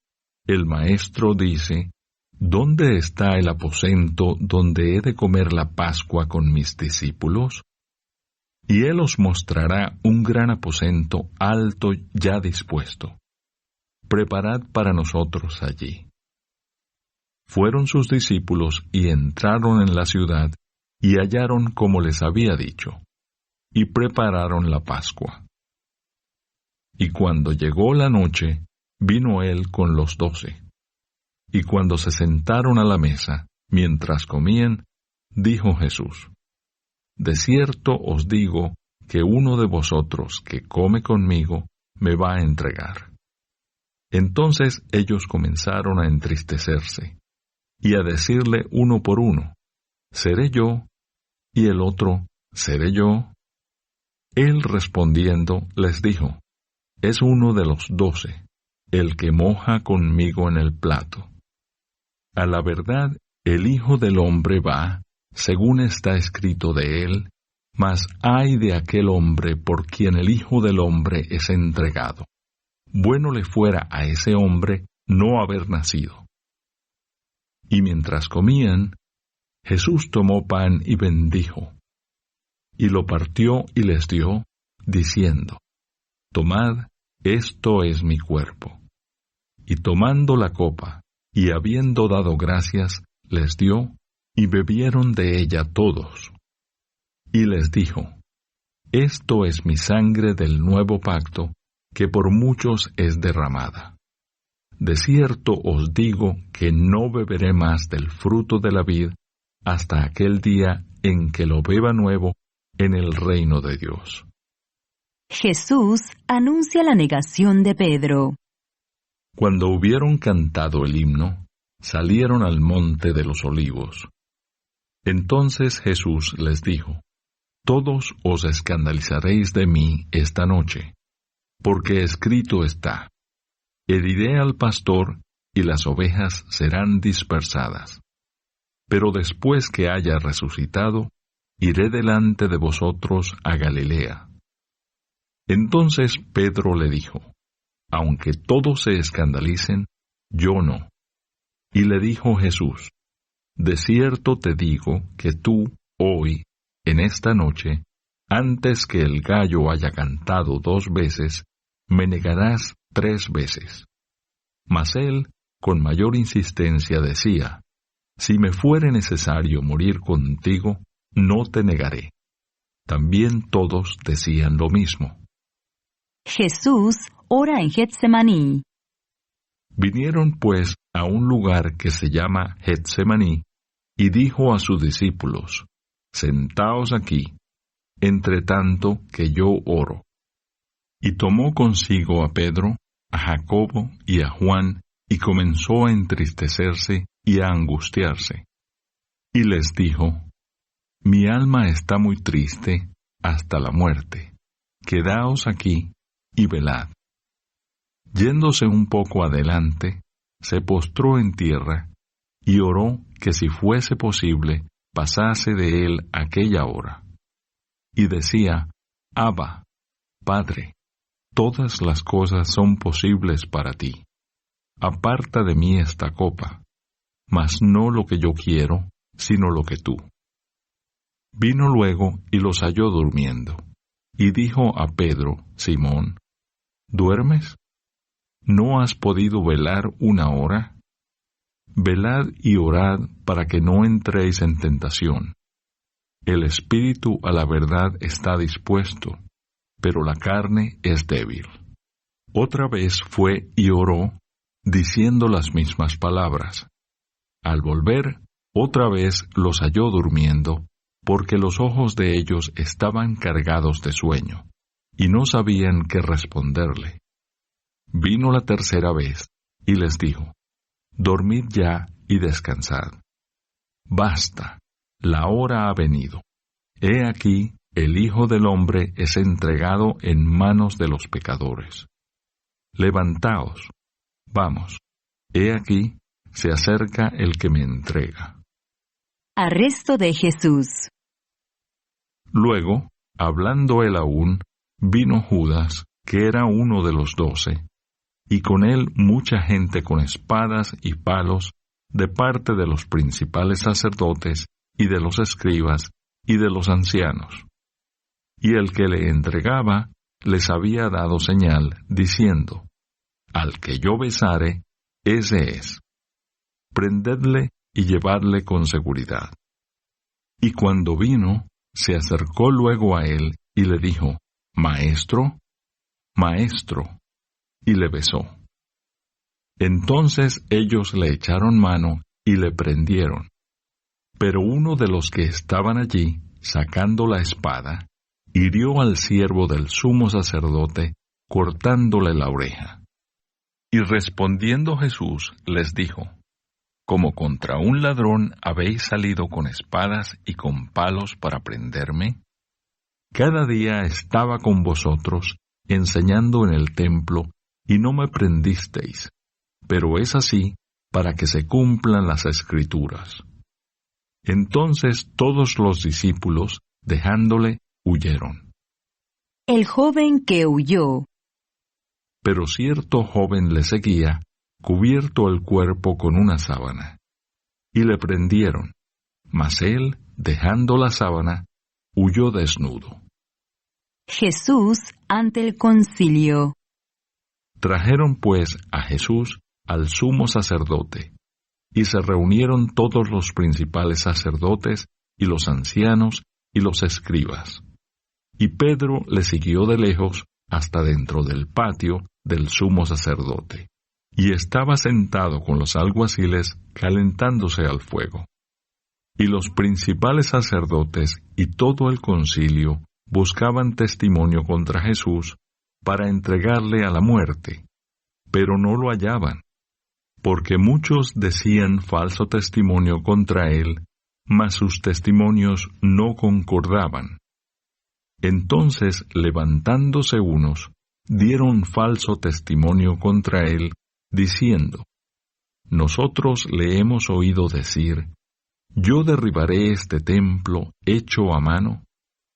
el maestro dice, ¿dónde está el aposento donde he de comer la Pascua con mis discípulos? Y él os mostrará un gran aposento alto ya dispuesto. Preparad para nosotros allí. Fueron sus discípulos y entraron en la ciudad y hallaron como les había dicho, y prepararon la Pascua. Y cuando llegó la noche, vino él con los 12. Y cuando se sentaron a la mesa, mientras comían, dijo Jesús, de cierto os digo que uno de vosotros que come conmigo me va a entregar. Entonces ellos comenzaron a entristecerse, y a decirle uno por uno, ¿seré yo? Y el otro, ¿seré yo? Él respondiendo les dijo, es uno de los 12, el que moja conmigo en el plato. A la verdad, el Hijo del Hombre va, según está escrito de él, mas ay de aquel hombre por quien el Hijo del Hombre es entregado. Bueno le fuera a ese hombre no haber nacido. Y mientras comían, Jesús tomó pan y bendijo, y lo partió y les dio, diciendo, tomad, esto es mi cuerpo. Y tomando la copa, y habiendo dado gracias, les dio, y bebieron de ella todos. Y les dijo, esto es mi sangre del nuevo pacto, que por muchos es derramada. De cierto os digo que no beberé más del fruto de la vid, hasta aquel día en que lo beba nuevo en el reino de Dios. Jesús anuncia la negación de Pedro. Cuando hubieron cantado el himno, salieron al monte de los olivos. Entonces Jesús les dijo: Todos os escandalizaréis de mí esta noche, porque escrito está: Heriré al pastor, y las ovejas serán dispersadas. Pero después que haya resucitado, iré delante de vosotros a Galilea. Entonces Pedro le dijo: Aunque todos se escandalicen, yo no. Y le dijo Jesús: De cierto te digo que tú, hoy, en esta noche, antes que el gallo haya cantado 2 veces, me negarás 3 veces. Mas él, con mayor insistencia, decía: Si me fuere necesario morir contigo, no te negaré. También todos decían lo mismo. Jesús ora en Getsemaní. Vinieron pues a un lugar que se llama Getsemaní, y dijo a sus discípulos: Sentaos aquí, entre tanto que yo oro. Y tomó consigo a Pedro, a Jacobo y a Juan, y comenzó a entristecerse y a angustiarse. Y les dijo: Mi alma está muy triste hasta la muerte. Quedaos aquí y velad. Yéndose un poco adelante, se postró en tierra y oró que si fuese posible pasase de él aquella hora. Y decía: Abba, Padre, todas las cosas son posibles para ti. Aparta de mí esta copa, mas no lo que yo quiero, sino lo que tú. Vino luego y los halló durmiendo, y dijo a Pedro: Simón, ¿duermes? ¿No has podido velar 1 hora? Velad y orad para que no entréis en tentación. El espíritu a la verdad está dispuesto, pero la carne es débil. Otra vez fue y oró, diciendo las mismas palabras. Al volver, otra vez los halló durmiendo, porque los ojos de ellos estaban cargados de sueño, y no sabían qué responderle. Vino la tercera vez, y les dijo: Dormid ya y descansad. Basta, la hora ha venido. He aquí, el Hijo del Hombre es entregado en manos de los pecadores. Levantaos, vamos, he aquí, se acerca el que me entrega. Arresto de Jesús. Luego, hablando él aún, vino Judas, que era uno de los 12, y con él mucha gente con espadas y palos, de parte de los principales sacerdotes, y de los escribas, y de los ancianos. Y el que le entregaba, les había dado señal, diciendo: Al que yo besare, ese es. Prendedle y llevadle con seguridad. Y cuando vino, se acercó luego a él, y le dijo: Maestro, Maestro, y le besó. Entonces ellos le echaron mano y le prendieron. Pero uno de los que estaban allí, sacando la espada, hirió al siervo del sumo sacerdote, cortándole la oreja. Y respondiendo Jesús les dijo: ¿Como contra un ladrón habéis salido con espadas y con palos para prenderme? Cada día estaba con vosotros, enseñando en el templo, y no me prendisteis, pero es así para que se cumplan las Escrituras. Entonces todos los discípulos, dejándole, huyeron. El joven que huyó. Pero cierto joven le seguía, cubierto el cuerpo con una sábana. Y le prendieron, mas él, dejando la sábana, huyó desnudo. Jesús ante el concilio. Trajeron pues a Jesús al sumo sacerdote, y se reunieron todos los principales sacerdotes, y los ancianos, y los escribas. Y Pedro le siguió de lejos hasta dentro del patio del sumo sacerdote, y estaba sentado con los alguaciles calentándose al fuego. Y los principales sacerdotes y todo el concilio buscaban testimonio contra Jesús para entregarle a la muerte, pero no lo hallaban, porque muchos decían falso testimonio contra él, mas sus testimonios no concordaban. Entonces, levantándose unos, dieron falso testimonio contra él, diciendo: Nosotros le hemos oído decir: Yo derribaré este templo hecho a mano,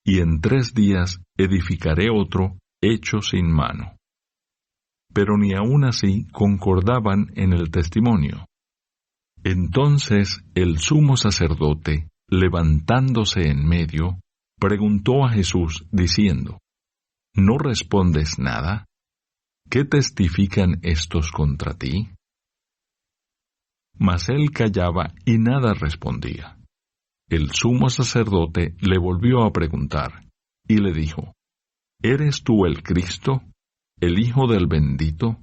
y en 3 días edificaré otro hecho sin mano. Pero ni aun así concordaban en el testimonio. Entonces el sumo sacerdote, levantándose en medio, preguntó a Jesús, diciendo: ¿No respondes nada? ¿Qué testifican estos contra ti? Mas él callaba y nada respondía. El sumo sacerdote le volvió a preguntar, y le dijo: ¿Eres tú el Cristo, el Hijo del Bendito?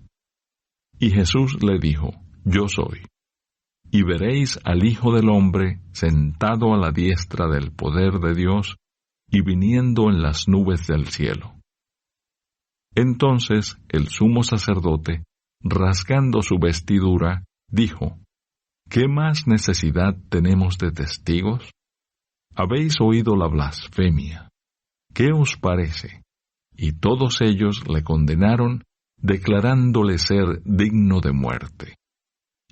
Y Jesús le dijo: Yo soy. Y veréis al Hijo del Hombre sentado a la diestra del poder de Dios, y viniendo en las nubes del cielo. Entonces el sumo sacerdote, rasgando su vestidura, dijo: ¿Qué más necesidad tenemos de testigos? Habéis oído la blasfemia. ¿Qué os parece? Y todos ellos le condenaron, declarándole ser digno de muerte.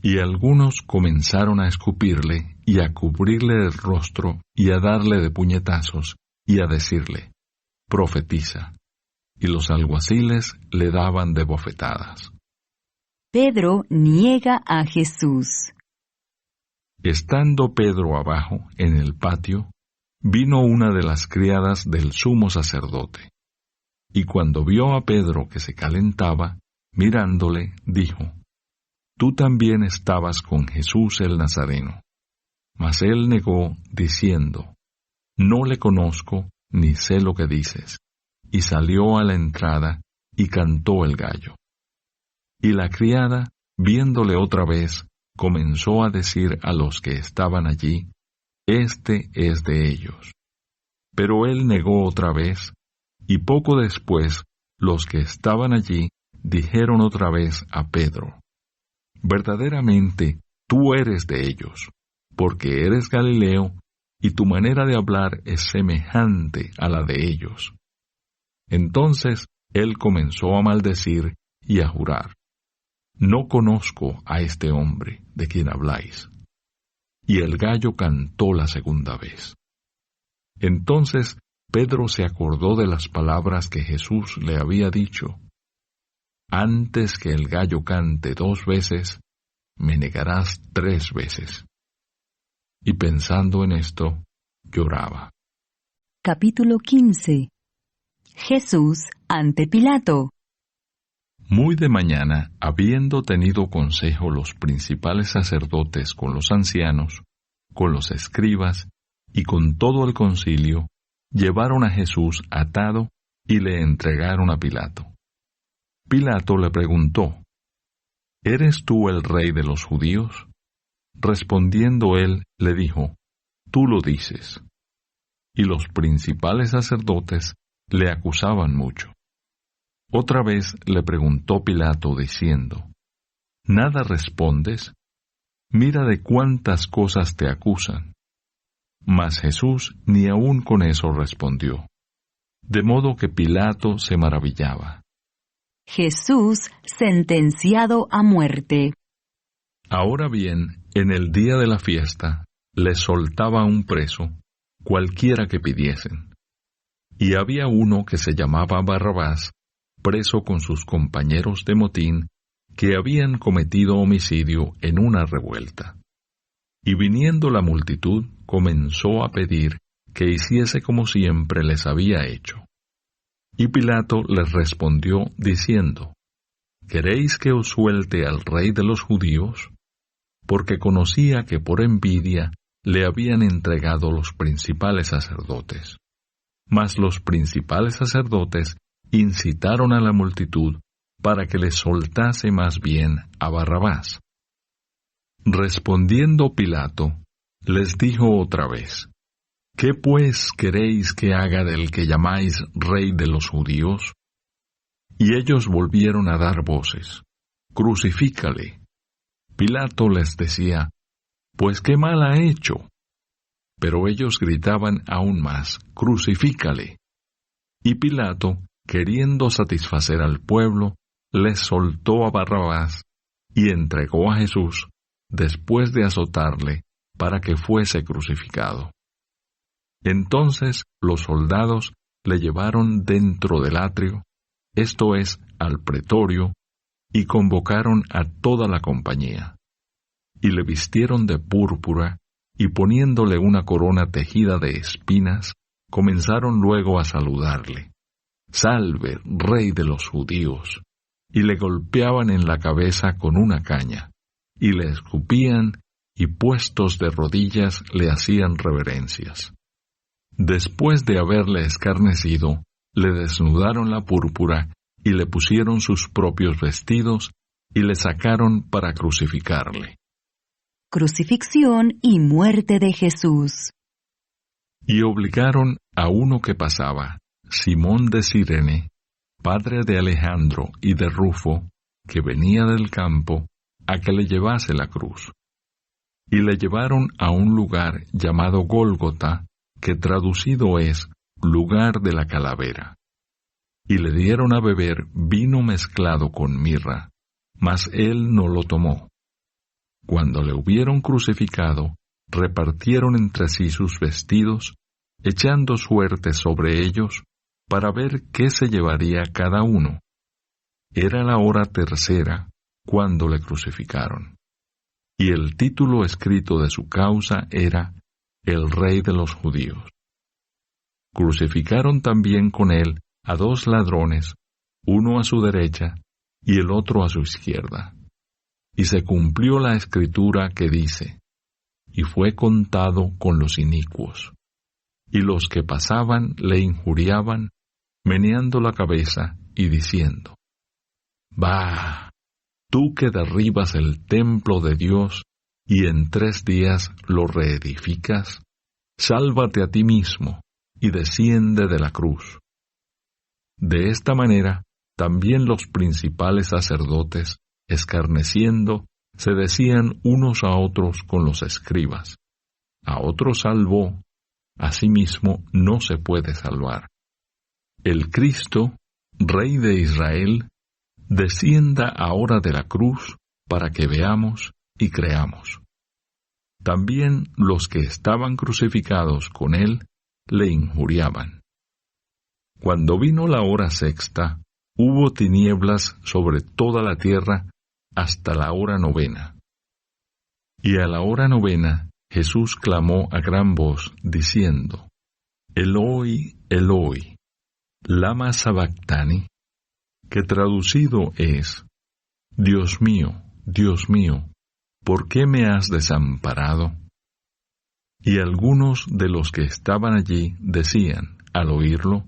Y algunos comenzaron a escupirle, y a cubrirle el rostro, y a darle de puñetazos, y a decirle: Profetiza. Y los alguaciles le daban de bofetadas. Pedro niega a Jesús. Estando Pedro abajo, en el patio, vino una de las criadas del sumo sacerdote. Y cuando vio a Pedro que se calentaba, mirándole, dijo: Tú también estabas con Jesús el Nazareno. Mas él negó, diciendo: No le conozco, ni sé lo que dices. Y salió a la entrada, y cantó el gallo. Y la criada, viéndole otra vez, comenzó a decir a los que estaban allí: Este es de ellos. Pero él negó otra vez, y poco después los que estaban allí dijeron otra vez a Pedro: Verdaderamente tú eres de ellos, porque eres Galileo, y tu manera de hablar es semejante a la de ellos. Entonces él comenzó a maldecir y a jurar: No conozco a este hombre de quien habláis. Y el gallo cantó la segunda vez. Entonces Pedro se acordó de las palabras que Jesús le había dicho: Antes que el gallo cante 2 veces, me negarás 3 veces. Y pensando en esto, lloraba. Capítulo 15. Jesús ante Pilato. Muy de mañana, habiendo tenido consejo los principales sacerdotes con los ancianos, con los escribas y con todo el concilio, llevaron a Jesús atado y le entregaron a Pilato. Pilato le preguntó: ¿Eres tú el rey de los judíos? Respondiendo él, le dijo: Tú lo dices. Y los principales sacerdotes le acusaban mucho. Otra vez le preguntó Pilato diciendo: ¿Nada respondes? Mira de cuántas cosas te acusan. Mas Jesús ni aun con eso respondió. De modo que Pilato se maravillaba. Jesús sentenciado a muerte. Ahora bien, en el día de la fiesta, les soltaba un preso, cualquiera que pidiesen. Y había uno que se llamaba Barrabás, preso con sus compañeros de motín, que habían cometido homicidio en una revuelta. Y viniendo la multitud, comenzó a pedir que hiciese como siempre les había hecho. Y Pilato les respondió diciendo: ¿Queréis que os suelte al rey de los judíos? Porque conocía que por envidia le habían entregado los principales sacerdotes. Mas los principales sacerdotes incitaron a la multitud para que les soltase más bien a Barrabás. Respondiendo Pilato, les dijo otra vez: ¿Qué pues queréis que haga del que llamáis rey de los judíos? Y ellos volvieron a dar voces: crucifícale. Pilato les decía, pues qué mal ha hecho. Pero ellos gritaban aún más, crucifícale. Y Pilato, queriendo satisfacer al pueblo, les soltó a Barrabás y entregó a Jesús, después de azotarle, para que fuese crucificado. Entonces los soldados le llevaron dentro del atrio, esto es, al pretorio, y convocaron a toda la compañía. Y le vistieron de púrpura, y poniéndole una corona tejida de espinas, comenzaron luego a saludarle. «Salve, Rey de los judíos», y le golpeaban en la cabeza con una caña, y le escupían, y puestos de rodillas le hacían reverencias. Después de haberle escarnecido, le desnudaron la púrpura, y le pusieron sus propios vestidos, y le sacaron para crucificarle. Crucifixión y muerte de Jesús. Y obligaron a uno que pasaba, Simón de Cirene, padre de Alejandro y de Rufo, que venía del campo, a que le llevase la cruz. Y le llevaron a un lugar llamado Gólgota, que traducido es lugar de la calavera. Y le dieron a beber vino mezclado con mirra, mas él no lo tomó. Cuando le hubieron crucificado, repartieron entre sí sus vestidos, echando suerte sobre ellos, para ver qué se llevaría cada uno. Era la hora tercera, cuando le crucificaron. Y el título escrito de su causa era El Rey de los Judíos. Crucificaron también con él a 2 ladrones, uno a su derecha y el otro a su izquierda. Y se cumplió la escritura que dice, y fue contado con los inicuos. Y los que pasaban le injuriaban, meneando la cabeza y diciendo, «Bah, tú que derribas el templo de Dios y en 3 días lo reedificas, sálvate a ti mismo y desciende de la cruz». De esta manera, también los principales sacerdotes, escarneciendo, se decían unos a otros con los escribas, «A otro salvó, a sí mismo no se puede salvar. El Cristo, Rey de Israel, descienda ahora de la cruz para que veamos y creamos». También los que estaban crucificados con él le injuriaban. Cuando vino la hora sexta, hubo tinieblas sobre toda la tierra hasta la hora 9. Y a la hora 9 Jesús clamó a gran voz, diciendo, «Eloi, Eloi, lama sabactani», que traducido es, Dios mío, ¿por qué me has desamparado?» Y algunos de los que estaban allí decían, al oírlo,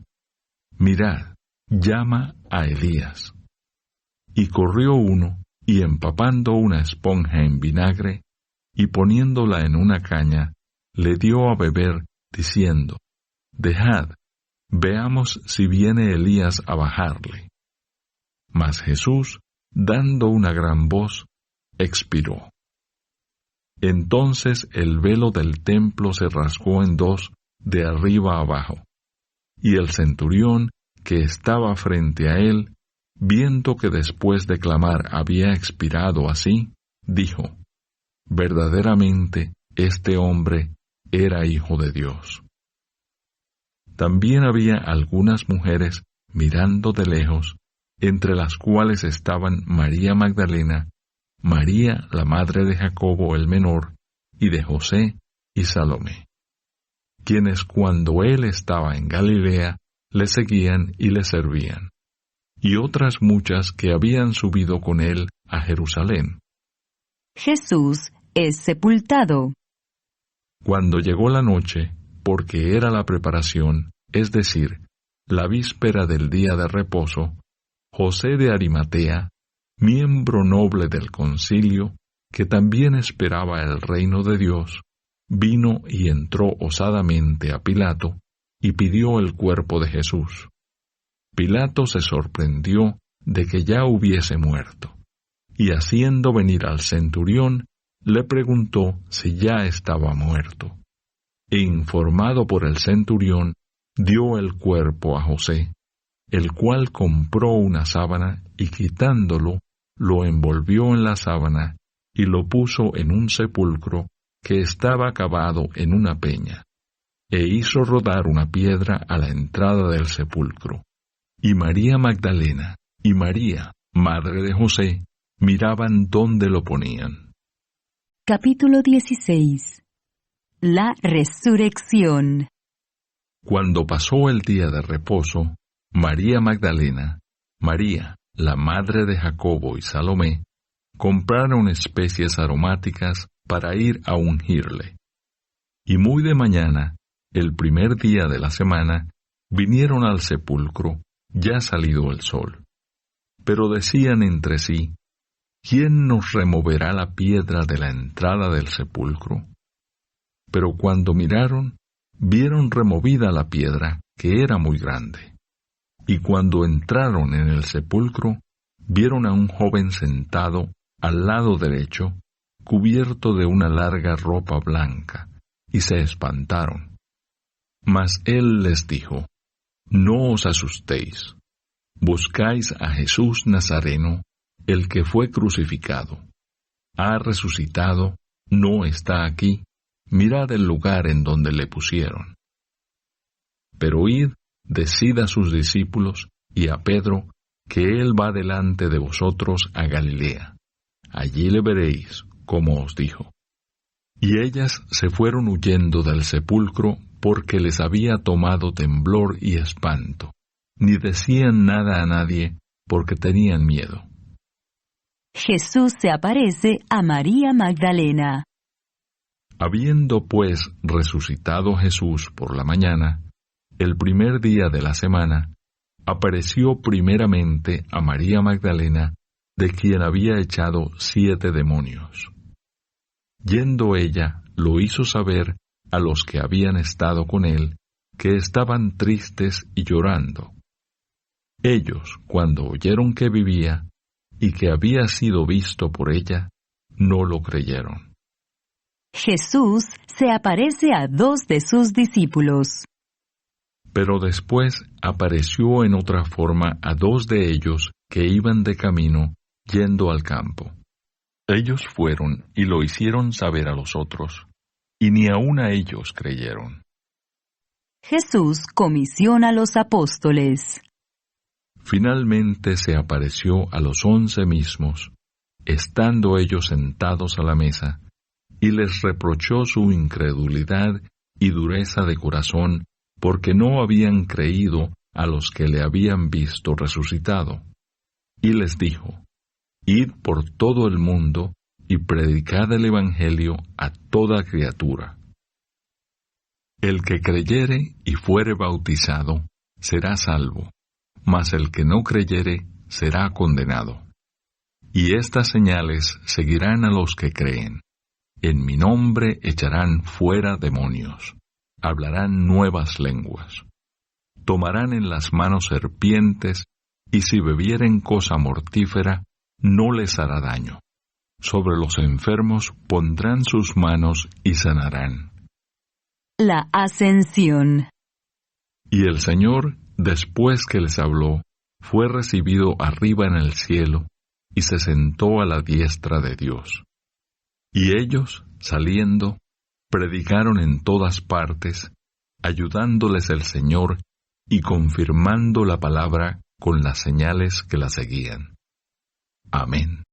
«Mirad, llama a Elías». Y corrió uno, y empapando una esponja en vinagre, y poniéndola en una caña, le dio a beber, diciendo, «Dejad, veamos si viene Elías a bajarle». Mas Jesús, dando una gran voz, expiró. Entonces el velo del templo se rasgó en 2, de arriba a abajo. Y el centurión, que estaba frente a él, viendo que después de clamar había expirado así, dijo, «Verdaderamente este hombre era hijo de Dios». También había algunas mujeres mirando de lejos, entre las cuales estaban María Magdalena, María la madre de Jacobo el menor, y de José y Salomé, quienes cuando él estaba en Galilea le seguían y le servían, y otras muchas que habían subido con él a Jerusalén. Jesús es sepultado. Cuando llegó la noche, porque era la preparación, es decir, la víspera del día de reposo, José de Arimatea, miembro noble del concilio, que también esperaba el reino de Dios, vino y entró osadamente a Pilato, y pidió el cuerpo de Jesús. Pilato se sorprendió de que ya hubiese muerto, y haciendo venir al centurión, le preguntó si ya estaba muerto. E informado por el centurión, dio el cuerpo a José, el cual compró una sábana y quitándolo, lo envolvió en la sábana y lo puso en un sepulcro que estaba cavado en una peña, e hizo rodar una piedra a la entrada del sepulcro. Y María Magdalena y María, madre de José, miraban dónde lo ponían. Capítulo 16. La resurrección. Cuando pasó el día de reposo, María Magdalena, María, la madre de Jacobo y Salomé, compraron especies aromáticas para ir a ungirle. Y muy de mañana, el primer día de la semana, vinieron al sepulcro, ya salido el sol. Pero decían entre sí, ¿quién nos removerá la piedra de la entrada del sepulcro? Pero cuando miraron, vieron removida la piedra, que era muy grande. Y cuando entraron en el sepulcro, vieron a un joven sentado al lado derecho, cubierto de una larga ropa blanca, y se espantaron. Mas él les dijo, no os asustéis. Buscáis a Jesús Nazareno, el que fue crucificado. Ha resucitado, no está aquí. Mirad el lugar en donde le pusieron. Pero id, decid a sus discípulos y a Pedro, que él va delante de vosotros a Galilea. Allí le veréis, como os dijo. Y ellas se fueron huyendo del sepulcro porque les había tomado temblor y espanto. Ni decían nada a nadie porque tenían miedo. Jesús se aparece a María Magdalena. Habiendo pues resucitado Jesús por la mañana, el primer día de la semana, apareció primeramente a María Magdalena, de quien había echado 7 demonios. Yendo ella, lo hizo saber a los que habían estado con él, que estaban tristes y llorando. Ellos, cuando oyeron que vivía, y que había sido visto por ella, no lo creyeron. Jesús se aparece a 2 de sus discípulos. Pero después apareció en otra forma a 2 de ellos que iban de camino, yendo al campo. Ellos fueron y lo hicieron saber a los otros, y ni aun a ellos creyeron. Jesús comisiona a los apóstoles. Finalmente se apareció a los 11 mismos, estando ellos sentados a la mesa, y les reprochó su incredulidad y dureza de corazón, porque no habían creído a los que le habían visto resucitado. Y les dijo, id por todo el mundo y predicad el Evangelio a toda criatura. El que creyere y fuere bautizado será salvo, mas el que no creyere será condenado. Y estas señales seguirán a los que creen. En mi nombre echarán fuera demonios, hablarán nuevas lenguas, tomarán en las manos serpientes, y si bebieren cosa mortífera, no les hará daño. Sobre los enfermos pondrán sus manos y sanarán. La ascensión. Y el Señor, después que les habló, fue recibido arriba en el cielo, y se sentó a la diestra de Dios. Y ellos, saliendo, predicaron en todas partes, ayudándoles el Señor y confirmando la palabra con las señales que la seguían. Amén.